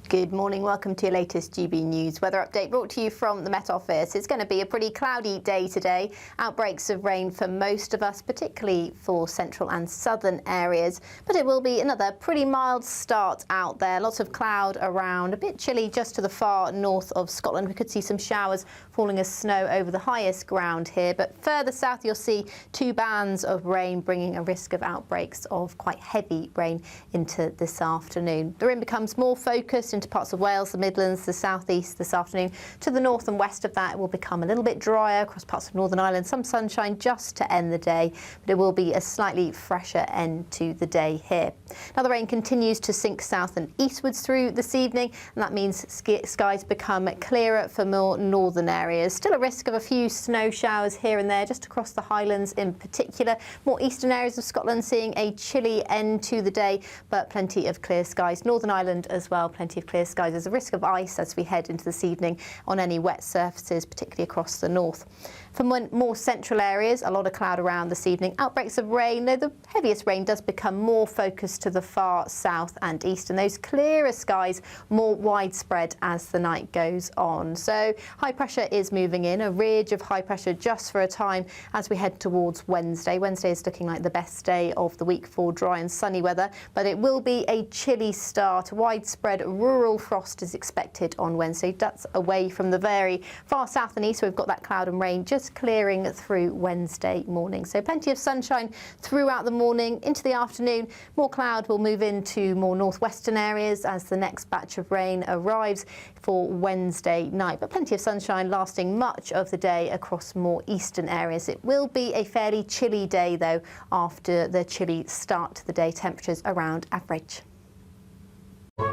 Good morning, welcome to your latest GB News weather update brought to you from the Met Office. It's going to be a pretty cloudy day today. Outbreaks of rain for most of us, particularly for central and southern areas. But it will be another pretty mild start out there. Lots of cloud around, a bit chilly just to the far north of Scotland. We could see some showers falling as snow over the highest ground here. But further south, you'll see 2 bands of rain, bringing a risk of outbreaks of quite heavy rain into this afternoon. The rain becomes more focused into parts of Wales, the Midlands, the southeast this afternoon. To the north and west of that, it will become a little bit drier across parts of Northern Ireland. Some sunshine just to end the day, but it will be a slightly fresher end to the day here. Now the rain continues to sink south and eastwards through this evening, and that means skies become clearer for more northern areas. Still a risk of a few snow showers here and there, just across the Highlands in particular. More eastern areas of Scotland seeing a chilly end to the day, but plenty of clear skies. Northern Ireland as well, plenty of clear skies. There's a risk of ice as we head into this evening on any wet surfaces, particularly across the north. For more central areas, a lot of cloud around this evening. Outbreaks of rain, though the heaviest rain does become more focused to the far south and east, and those clearer skies more widespread as the night goes on. So high pressure is moving in, a ridge of high pressure just for a time as we head towards Wednesday. Wednesday is looking like the best day of the week for dry and sunny weather, but it will be a chilly start. Widespread rural frost is expected on Wednesday. That's away from the very far south and east, so we've got that cloud and rain just clearing through Wednesday morning. So plenty of sunshine throughout the morning. Into the afternoon, more cloud will move into more northwestern areas as the next batch of rain arrives for Wednesday night. But plenty of sunshine lasting much of the day across more eastern areas. It will be a fairly chilly day, though, after the chilly start to the day. Temperatures around average.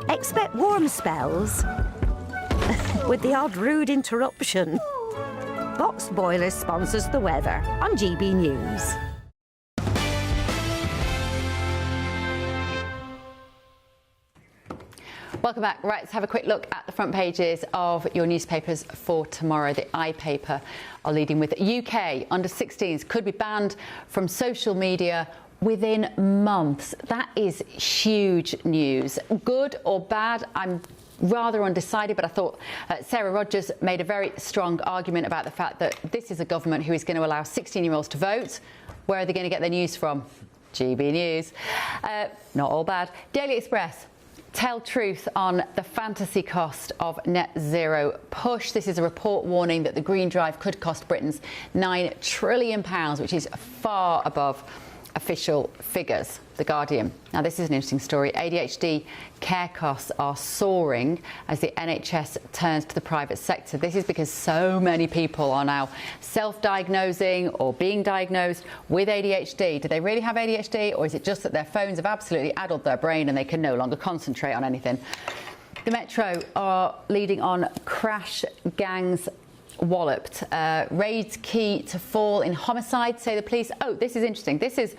Expect warm spells with the odd rude interruption. Box Boilers sponsors the weather on GB News. Welcome back. Right, let's have a quick look at the front pages of your newspapers for tomorrow. The iPaper are leading with UK under 16s could be banned from social media within months. That is huge news. Good or bad? I'm rather undecided, but I thought Sarah Rogers made a very strong argument about the fact that this is a government who is going to allow 16-year-olds to vote. Where are they going to get their news from? GB News. Not all bad. Daily Express. Tell truth on the fantasy cost of net zero push. This is a report warning that the green drive could cost Britons £9 trillion, which is far above official figures, The Guardian. Now, this is an interesting story. ADHD care costs are soaring as the NHS turns to the private sector. This is because so many people are now self-diagnosing or being diagnosed with ADHD. Do they really have ADHD, or is it just that their phones have absolutely addled their brain and they can no longer concentrate on anything? The Metro are leading on crash gangs walloped. Raids key to fall in homicide, say the police. Oh, this is interesting. This is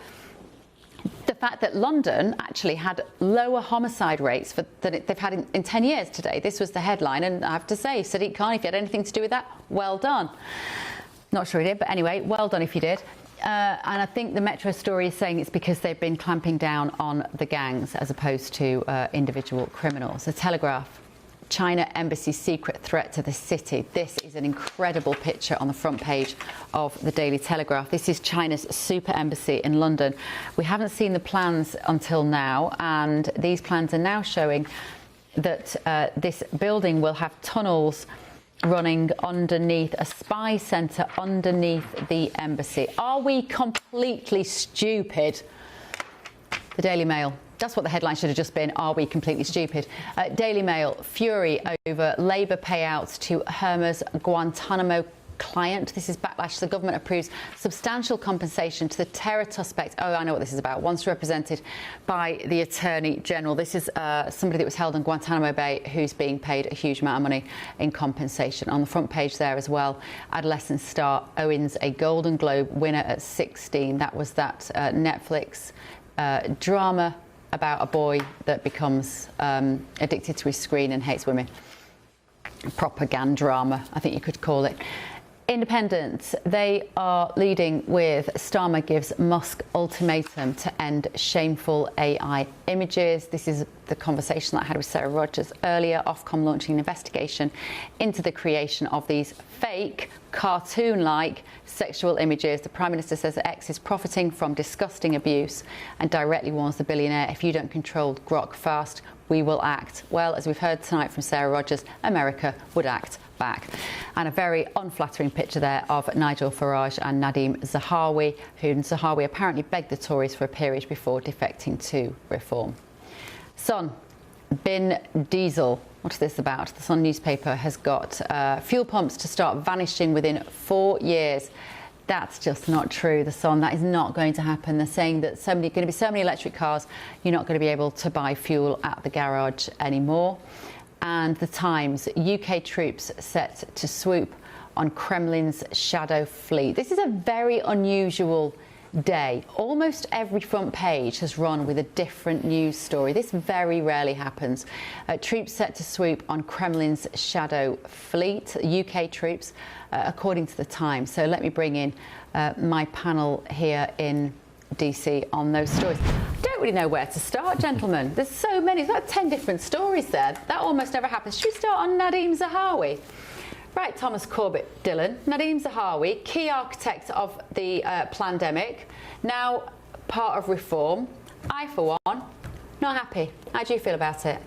the fact that London actually had lower homicide rates than they've had in 10 years today. This was the headline, and I have to say, Sadiq Khan, if you had anything to do with that, well done. Not sure he did, but anyway, well done if you did. And I think the Metro story is saying it's because they've been clamping down on the gangs as opposed to individual criminals. The Telegraph. China embassy secret threat to the city. This is an incredible picture on the front page of the Daily Telegraph. This is China's super embassy in London. We haven't seen the plans until now, and these plans are now showing that this building will have tunnels running underneath a spy centre underneath the embassy. Are we completely stupid? The Daily Mail. That's what the headline should have just been. Are we completely stupid? Daily Mail. Fury over Labour payouts to Hermes Guantanamo client. This is backlash. The government approves substantial compensation to the terror suspect. Oh, I know what this is about. Once represented by the Attorney General. This is somebody that was held in Guantanamo Bay who's being paid a huge amount of money in compensation. On the front page there as well, adolescent star Owens, a Golden Globe winner at 16. That was that Netflix drama about a boy that becomes addicted to his screen and hates women. Propaganda drama, I think you could call it. Independent, they are leading with Starmer gives Musk ultimatum to end shameful AI images. This is the conversation that I had with Sarah Rogers earlier. Ofcom launching an investigation into the creation of these fake, cartoon-like sexual images. The Prime Minister says that X is profiting from disgusting abuse and directly warns the billionaire, if you don't control Grok fast, we will act. Well, as we've heard tonight from Sarah Rogers, America would act back. And a very unflattering picture there of Nigel Farage and Nadim Zahawi, whom Zahawi apparently begged the Tories for a peerage before defecting to Reform. Sun, bin diesel. What's this about? The Sun newspaper has got fuel pumps to start vanishing within 4 years. That's just not true, The Sun. That is not going to happen. They're saying that going to be so many electric cars, you're not going to be able to buy fuel at the garage anymore. And The Times, UK troops set to swoop on Kremlin's shadow fleet. This is a very unusual day. Almost every front page has run with a different news story. This very rarely happens. Troops set to swoop on Kremlin's shadow fleet, UK troops, according to The Times. So let me bring in my panel here in DC on those stories. I don't really know where to start, gentlemen. There's so many. There's about 10 different stories there. That almost never happens. Should we start on Nadim Zahawi? Right, Thomas Corbett Dillon. Nadim Zahawi, key architect of the pandemic, now part of Reform. I, for one, not happy. How do you feel about it?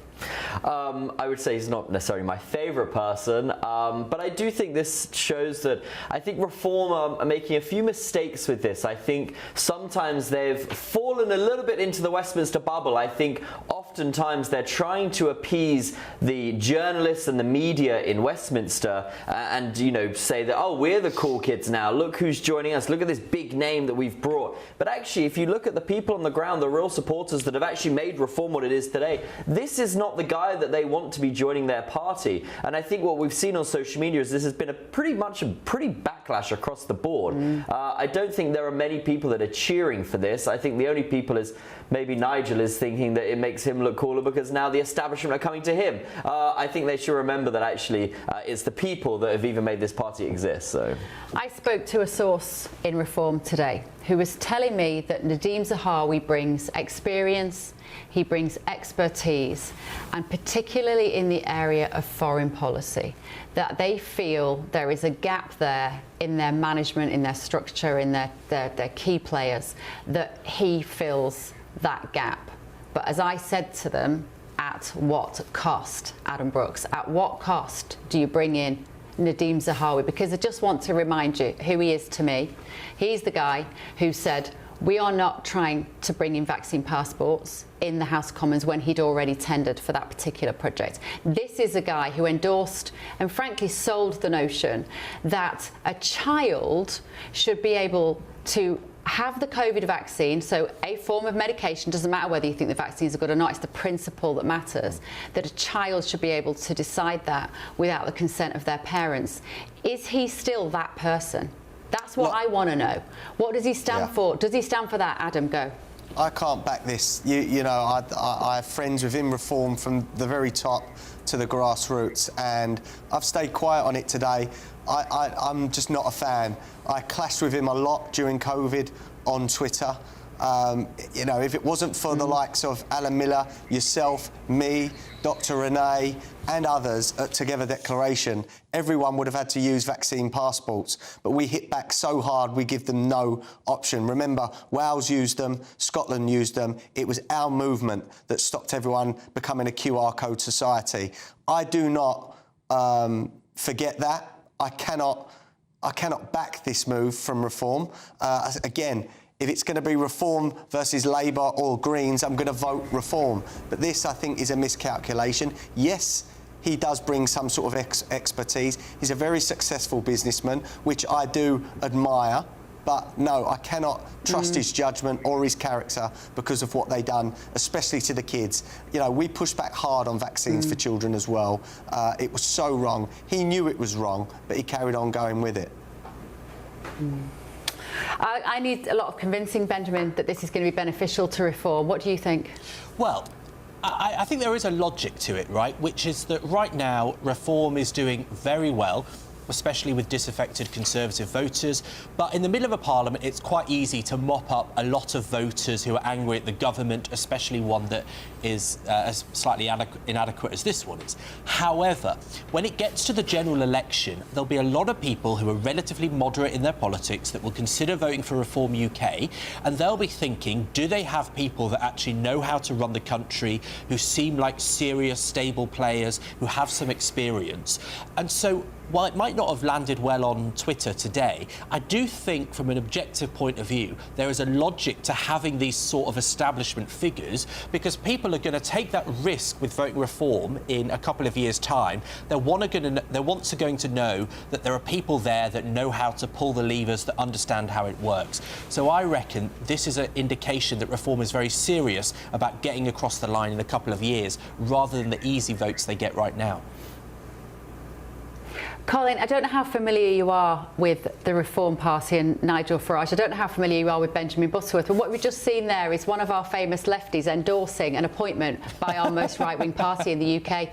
I would say he's not necessarily my favourite person, but I do think this shows that I think Reform are making a few mistakes with this. I think sometimes they've fallen a little bit into the Westminster bubble. I think oftentimes they're trying to appease the journalists and the media in Westminster and, you know, say that, oh, we're the cool kids now. Look who's joining us. Look at this big name that we've brought. But actually, if you look at the people on the ground, the real supporters that have actually made Reform what it is today, this is not the guy that they want to be joining their party. And I think what we've seen on social media is this has been a pretty backlash across the board. I don't think there are many people that are cheering for this. I think the only people is maybe Nigel is thinking that it makes him look cooler because now the establishment are coming to him. I think they should remember that actually it's the people that have even made this party exist. So I spoke to a source in Reform today who was telling me that Nadim Zahawi brings experience, he brings expertise, and particularly in the area of foreign policy, that they feel there is a gap there in their management, in their structure, in their key players, that he fills that gap. But as I said to them, at what cost, Adam Brooks? At what cost do you bring in Nadim Zahawi? Because I just want to remind you who he is to me. He's the guy who said, we are not trying to bring in vaccine passports in the House of Commons when he'd already tendered for that particular project. This is a guy who endorsed and frankly sold the notion that a child should be able to have the COVID vaccine, so a form of medication, doesn't matter whether you think the vaccines are good or not, it's the principle that matters, that a child should be able to decide that without the consent of their parents. Is he still that person? That's what I want to know. What does he stand for? Does he stand for that? Adam, go. I can't back this. You know, I have friends within Reform from the very top to the grassroots, and I've stayed quiet on it today. I'm just not a fan. I clashed with him a lot during COVID on Twitter. You know, if it wasn't for the likes of Alan Miller, yourself, me, Dr. Renee, and others at Together Declaration, everyone would have had to use vaccine passports. But we hit back so hard, we give them no option. Remember, Wales used them, Scotland used them. It was our movement that stopped everyone becoming a QR code society. I do not forget that. I cannot back this move from Reform. Again, if it's going to be Reform versus Labour or Greens, I'm going to vote Reform. But this, I think, is a miscalculation. Yes, he does bring some sort of expertise. He's a very successful businessman, which I do admire. But no, I cannot trust his judgment or his character because of what they done, especially to the kids. You know, we pushed back hard on vaccines for children as well. It was so wrong. He knew it was wrong, but he carried on going with it. I need a lot of convincing, Benjamin, that this is going to be beneficial to Reform. What do you think? Well, I think there is a logic to it, right? Which is that right now, Reform is doing very well, especially with disaffected Conservative voters. But in the middle of a parliament, it's quite easy to mop up a lot of voters who are angry at the government, especially one that is as slightly inadequate as this one is. However, when it gets to the general election, there'll be a lot of people who are relatively moderate in their politics that will consider voting for Reform UK, and they'll be thinking, do they have people that actually know how to run the country, who seem like serious, stable players, who have some experience? And so, while it might not have landed well on Twitter today, I do think from an objective point of view, there is a logic to having these sort of establishment figures, because people are going to take that risk with voting Reform in a couple of years' time. They're going to know that there are people there that know how to pull the levers, that understand how it works. So I reckon this is an indication that Reform is very serious about getting across the line in a couple of years, rather than the easy votes they get right now. Colin, I don't know how familiar you are with the Reform Party and Nigel Farage. I don't know how familiar you are with Benjamin Butterworth, but what we've just seen there is one of our famous lefties endorsing an appointment by our most right-wing party in the UK.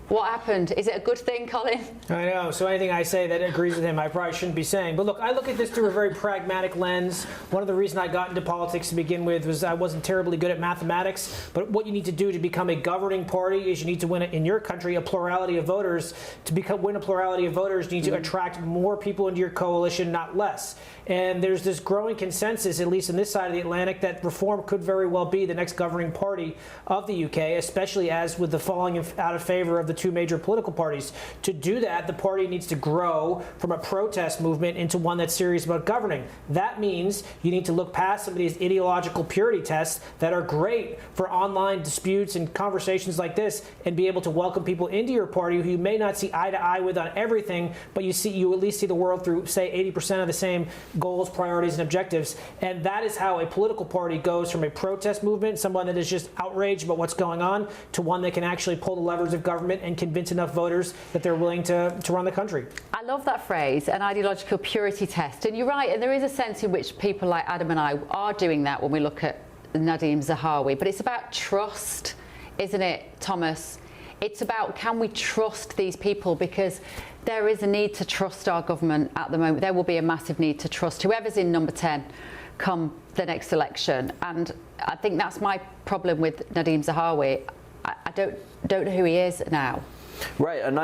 What happened? Is it a good thing, Colin? I know. So anything I say that agrees with him, I probably shouldn't be saying. But look, I look at this through a very pragmatic lens. One of the reasons I got into politics to begin with was I wasn't terribly good at mathematics. But what you need to do to become a governing party is you need to win, in your country, a plurality of voters. To win a plurality of voters, you need to attract more people into your coalition, not less. And there's this growing consensus, at least on this side of the Atlantic, that Reform could very well be the next governing party of the UK, especially as with the falling out of favour of the two major political parties. To do that, the party needs to grow from a protest movement into one that's serious about governing. That means you need to look past some of these ideological purity tests that are great for online disputes and conversations like this, and be able to welcome people into your party who you may not see eye to eye with on everything, but you at least see the world through, say, 80% of the same goals, priorities, and objectives. And that is how a political party goes from a protest movement, someone that is just outraged about what's going on, to one that can actually pull the levers of government and convince enough voters that they're willing to run the country. I love that phrase, an ideological purity test. And you're right, and there is a sense in which people like Adam and I are doing that when we look at Nadim Zahawi. But it's about trust, isn't it, Thomas? It's about, can we trust these people? Because there is a need to trust our government at the moment. There will be a massive need to trust whoever's in number 10 come the next election. And I think that's my problem with Nadim Zahawi. I don't know who he is now. Right, and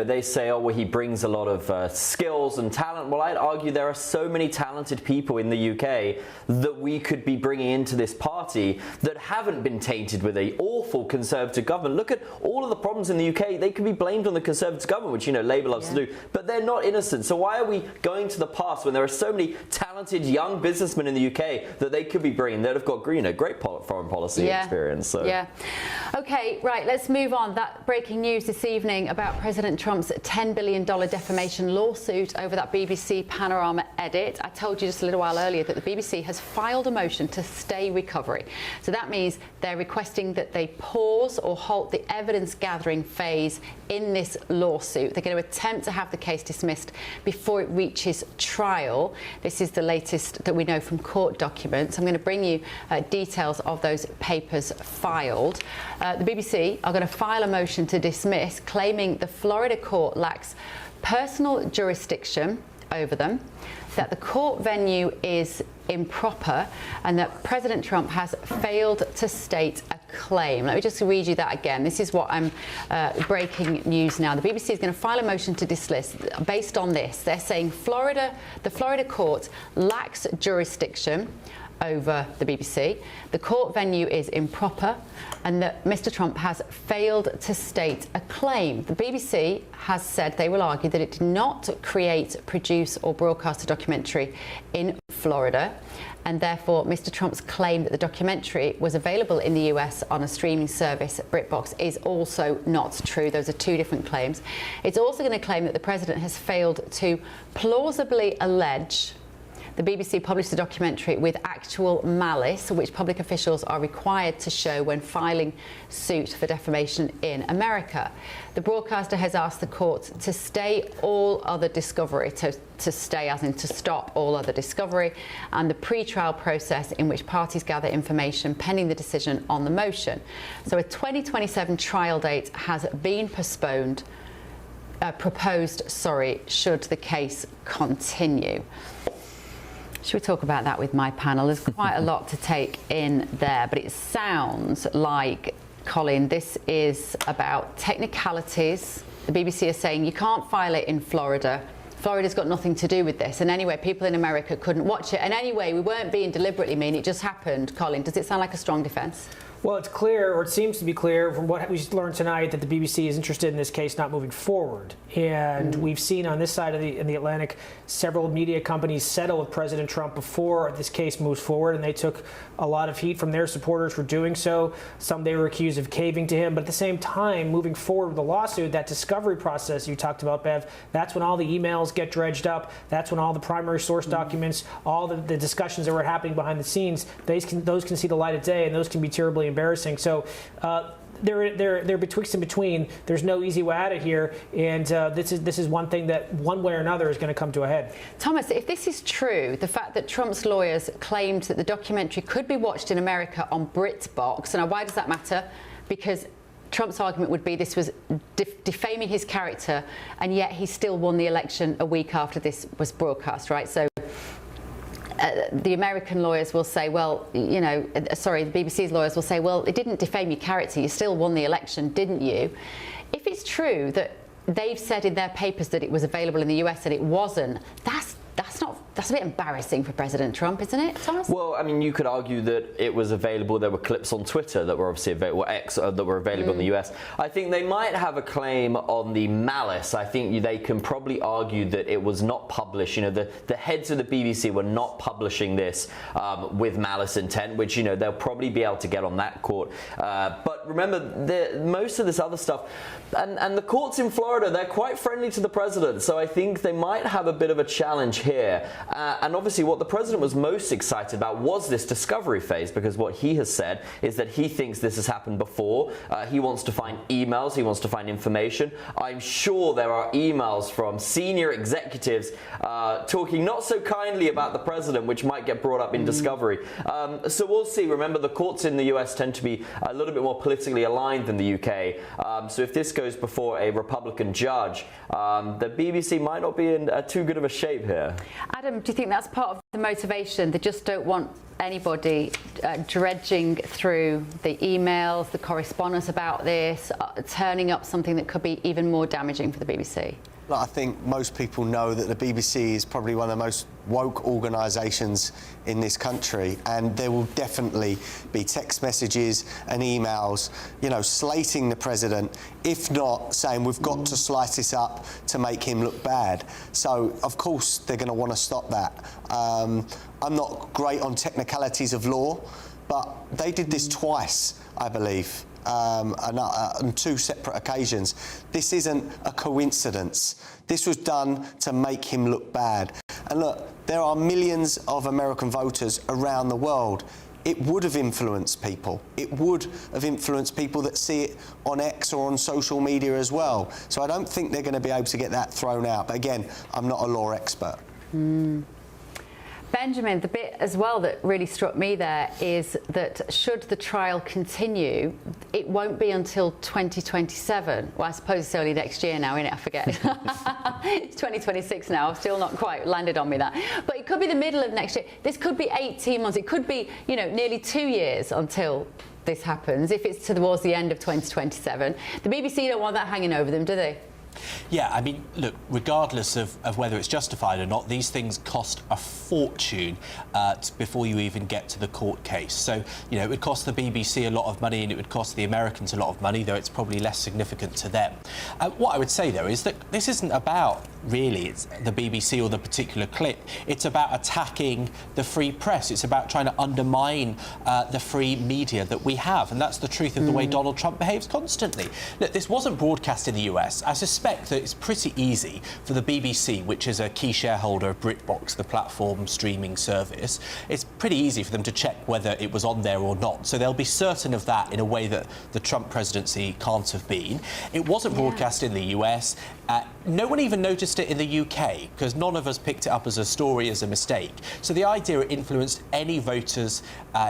they say, oh, well, he brings a lot of skills and talent. Well, I'd argue there are so many talented people in the UK that we could be bringing into this party that haven't been tainted with an awful Conservative government. Look at all of the problems in the UK. They can be blamed on the Conservative government, which, Labour loves to do, but they're not innocent. So why are we going to the past when there are so many talented young businessmen in the UK that they could be bringing that have got great foreign policy experience? So. Yeah. Okay, right, let's move on. That breaking news this evening about President Trump's $10 billion defamation lawsuit over that BBC Panorama edit. I told you just a little while earlier that the BBC has filed a motion to stay recovery. So that means they're requesting that they pause or halt the evidence gathering phase in this lawsuit. They're going to attempt to have the case dismissed before it reaches trial. This is the latest that we know from court documents. I'm going to bring you details of those papers filed. The BBC are going to file a motion to dismiss, claiming the Florida court lacks personal jurisdiction over them, that the court venue is improper, and that President Trump has failed to state a claim. Let me just read you that again. This is what I'm breaking news now. The BBC is going to file a motion to dismiss based on this. They're saying the Florida court lacks jurisdiction over the BBC, the court venue is improper, and that Mr. Trump has failed to state a claim. The BBC has said they will argue that it did not create, produce or broadcast a documentary in Florida, and therefore Mr. Trump's claim that the documentary was available in the US on a streaming service, BritBox, is also not true. Those are two different claims. It's also going to claim that the president has failed to plausibly allege the BBC published a documentary with actual malice, which public officials are required to show when filing suit for defamation in America. The broadcaster has asked the court to stay all other discovery, to stay as in to stop all other discovery, and the pre-trial process in which parties gather information pending the decision on the motion. So a 2027 trial date has been proposed, should the case continue. Should we talk about that with my panel? There's quite a lot to take in there, but it sounds like, Colin, this is about technicalities. The BBC is saying you can't file it in Florida. Florida's got nothing to do with this. And anyway, people in America couldn't watch it. And anyway, we weren't being deliberately mean. It just happened. Colin, does it sound like a strong defence? Well, it's clear, or it seems to be clear from what we learned tonight, that the BBC is interested in this case not moving forward. And we've seen on this side of the Atlantic several media companies settle with President Trump before this case moves forward, and they took a lot of heat from their supporters for doing so. Some they were accused of caving to him, but at the same time, moving forward with the lawsuit, that discovery process you talked about, Bev, that's when all the emails get dredged up. That's when all the primary source documents, all the discussions that were happening behind the scenes, those can see the light of day, and those can be terribly embarrassing. So they're betwixt and between. There's no easy way out of here, and this is one thing that one way or another is going to come to a head. Thomas, if this is true, the fact that Trump's lawyers claimed that the documentary could be watched in America on BritBox, and why does that matter? Because Trump's argument would be this was defaming his character, and yet he still won the election a week after this was broadcast, right? So the American lawyers will say, well, the BBC's lawyers will say, well, it didn't defame your character, you still won the election, didn't you? If it's true that they've said in their papers that it was available in the US and it wasn't, that's a bit embarrassing for President Trump, isn't it, Thomas? Well, I mean, you could argue that it was available. There were clips on Twitter that were obviously available, that were available in the US. I think they might have a claim on the malice. I think they can probably argue that it was not published. The heads of the BBC were not publishing this with malice intent, which, they'll probably be able to get on that court. But remember, most of this other stuff, and the courts in Florida, they're quite friendly to the president. So I think they might have a bit of a challenge here. And obviously what the president was most excited about was this discovery phase, because what he has said is that he thinks this has happened before. He wants to find emails, he wants to find information. I'm sure there are emails from senior executives talking not so kindly about the president, which might get brought up in discovery. So we'll see. Remember, the courts in the US tend to be a little bit more politically aligned than the UK. So if this goes before a Republican judge, the BBC might not be in too good of a shape here. Adam, Adam, do you think that's part of the motivation? They just don't want anybody dredging through the emails, the correspondence about this, turning up something that could be even more damaging for the BBC? Look, I think most people know that the BBC is probably one of the most woke organisations in this country, and there will definitely be text messages and emails, you know, slating the president, if not saying we've got to slice this up to make him look bad. So, of course, they're going to want to stop that. I'm not great on technicalities of law, but they did this twice, I believe. On two separate occasions. This isn't a coincidence. This was done to make him look bad. And look, there are millions of American voters around the world. It would have influenced people. It would have influenced people that see it on X or on social media as well. So I don't think they're going to be able to get that thrown out. But again, I'm not a law expert. Benjamin, the bit as well that really struck me there is that should the trial continue, it won't be until 2027. Well, I suppose it's only next year now, isn't it? I forget. It's 2026 now. I've still not quite landed on me that. But it could be the middle of next year. This could be 18 months. It could be, you know, nearly 2 years until this happens, if it's towards the end of 2027. The BBC don't want that hanging over them, do they? Yeah, I mean, look, regardless of whether it's justified or not, these things cost a fortune before you even get to the court case. So, you know, it would cost the BBC a lot of money and it would cost the Americans a lot of money, though it's probably less significant to them. What I would say, though, is that this isn't about, really, it's the BBC or the particular clip. It's about attacking the free press. It's about trying to undermine the free media that we have. And that's the truth of the way Donald Trump behaves constantly. Look, this wasn't broadcast in the US. I suspect that it's pretty easy for the BBC, which is a key shareholder of BritBox, the platform streaming service, it's pretty easy for them to check whether it was on there or not. So they'll be certain of that in a way that the Trump presidency can't have been. It wasn't broadcast in the US. No one even noticed it in the UK because none of us picked it up as a story, as a mistake. So the idea it influenced any voters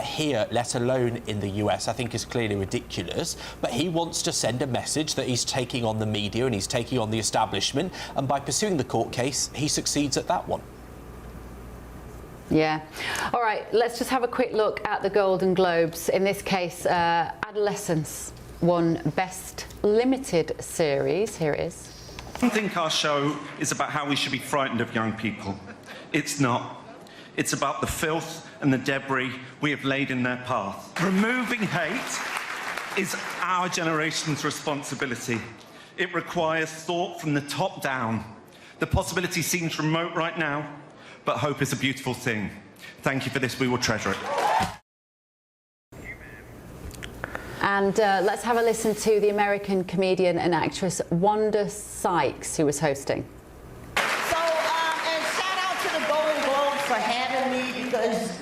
here, let alone in the US, I think is clearly ridiculous. But he wants to send a message that he's taking on the media and he's taking on the establishment. And by pursuing the court case, he succeeds at that one. Yeah. All right, let's just have a quick look at the Golden Globes. In this case, Adolescence won Best Limited Series. Here it is. I think our show is about how we should be frightened of young people. It's not. It's about the filth and the debris we have laid in their path. Removing hate is our generation's responsibility. It requires thought from the top down. The possibility seems remote right now, but hope is a beautiful thing. Thank you for this. We will treasure it. And let's have a listen to the American comedian and actress Wanda Sykes, who was hosting. So, and shout out to the Golden Globes for having me because,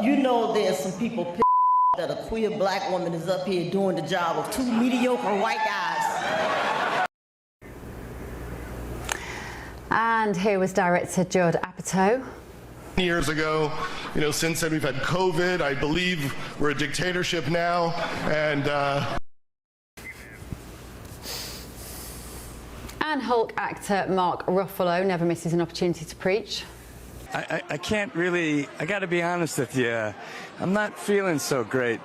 you know, there's some people pissed that a queer black woman is up here doing the job of two mediocre white guys. And here was director Judd Apatow. Years ago, you know, since then we've had COVID. I believe we're a dictatorship now, and Hulk actor Mark Ruffalo never misses an opportunity to preach. I can't really, I gotta be honest with you, I'm not feeling so great.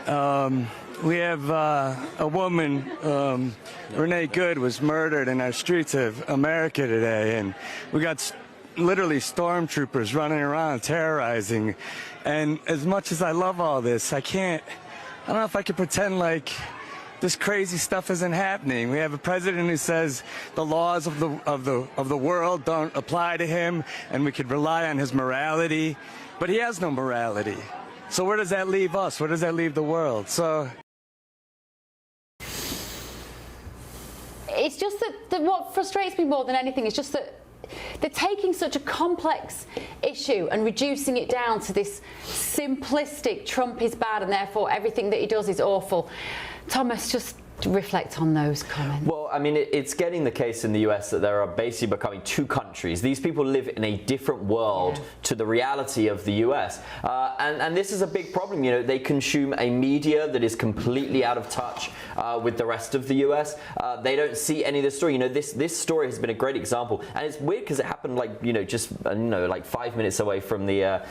We have a woman, Renee Good, was murdered in our streets of America today, and we got literally stormtroopers running around terrorizing. And as much as I love all this, I don't know if I can pretend like this crazy stuff isn't happening. We have a president who says the laws of the world don't apply to him and we could rely on his morality, but he has no morality. So where does that leave us? Where does that leave the world? So it's just that what frustrates me more than anything is just that they're taking such a complex issue and reducing it down to this simplistic Trump is bad and therefore everything that he does is awful. Thomas, just reflect on those comments? Well, I mean, it's getting the case in the US that there are basically becoming two countries. These people live in a different world to the reality of the US. And this is a big problem. You know, they consume a media that is completely out of touch with the rest of the US. They don't see any of this story. You know, this story has been a great example. And it's weird because it happened like 5 minutes away from the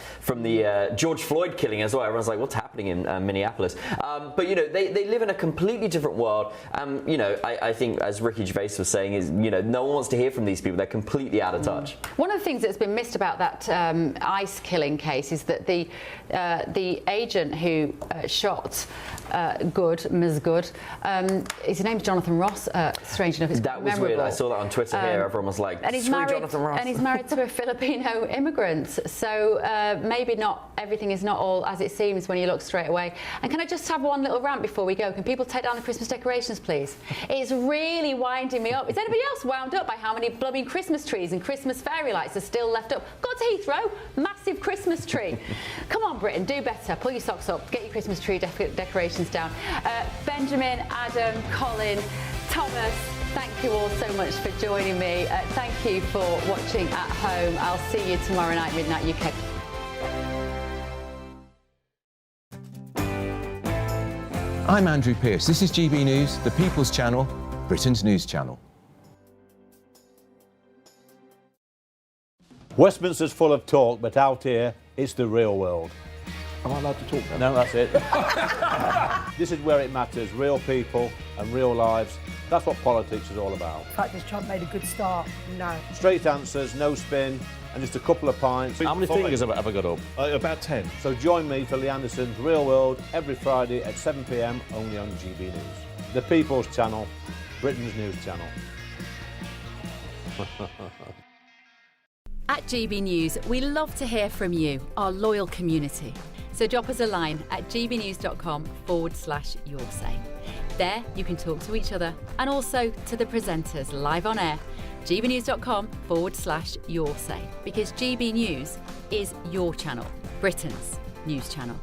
George Floyd killing as well. Everyone's like, what's happening in Minneapolis? But, you know, they live in a completely different world. You know, I think, as Ricky Gervais was saying, is, you know, no one wants to hear from these people. They're completely out of touch. One of the things that's been missed about that ICE killing case is that the agent who shot Ms. Good, his name's Jonathan Ross. Strange enough, it's that was memorable. weird. I saw that on Twitter here. Everyone was like, and he's Jonathan Ross. And he's married to a Filipino immigrant. So maybe not everything is not all as it seems when you look straight away. And can I just have one little rant before we go? Can people take down the Christmas decorations, please? It's really winding me up. Is anybody else wound up by how many blooming Christmas trees and Christmas fairy lights are still left up? Go to Heathrow, massive Christmas tree. Come on, Britain, do better. Pull your socks up, get your Christmas tree decorations down. Benjamin, Adam, Colin, Thomas, thank you all so much for joining me. Thank you for watching at home. I'll see you tomorrow night, midnight UK. I'm Andrew Pearce. This is GB News, the People's Channel, Britain's news channel. Westminster's full of talk, but out here, it's the real world. Am I allowed to talk then? No, that's it. This is where it matters, real people and real lives. That's what politics is all about. The fact has Trump made a good start? No. Straight answers, no spin, and just a couple of pints. How many fingers have I got up? About 10. So join me for Lee Anderson's Real World every Friday at 7 p.m. only on GB News. The People's Channel, Britain's news channel. At GB News, we love to hear from you, our loyal community. So drop us a line at gbnews.com/yoursay. There you can talk to each other and also to the presenters live on air. gbnews.com/yoursay, because GB News is your channel, Britain's news channel.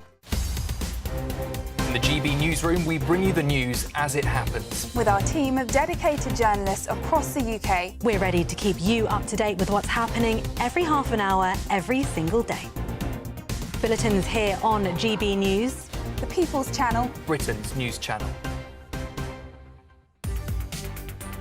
In the GB newsroom, we bring you the news as it happens. With our team of dedicated journalists across the UK, we're ready to keep you up to date with what's happening every half an hour, every single day. Bulletins here on GB News, the People's Channel, Britain's news channel.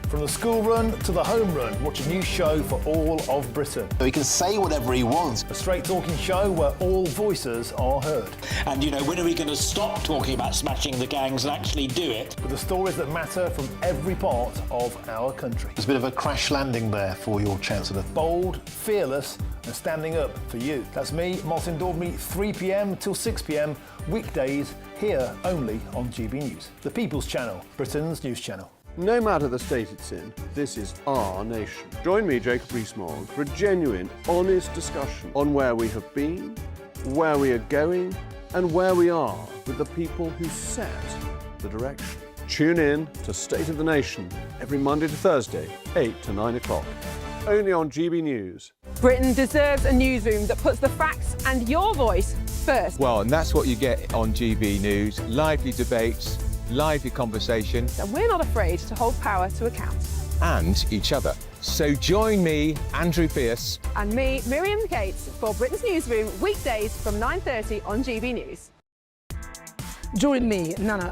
From the school run to the home run, watch a new show for all of Britain. So he can say whatever he wants. A straight talking show where all voices are heard. And, you know, when are we going to stop talking about smashing the gangs and actually do it? With the stories that matter from every part of our country. There's a bit of a crash landing there for your Chancellor. Bold, fearless and standing up for you. That's me, Martin Daubney, 3 p.m. till 6 p.m. weekdays, here only on GB News. The People's Channel, Britain's news channel. No matter the state it's in, this is our nation. Join me, Jacob Rees-Mogg, for a genuine, honest discussion on where we have been, where we are going, and where we are with the people who set the direction. Tune in to State of the Nation every Monday to Thursday, 8 to 9 o'clock. Only on GB News. Britain deserves a newsroom that puts the facts and your voice first. Well, and that's what you get on GB News. Lively debates, lively conversation. And we're not afraid to hold power to account. And each other. So join me, Andrew Pearce. And me, Miriam Gates, for Britain's Newsroom, weekdays from 9:30 on GB News. Join me, Nana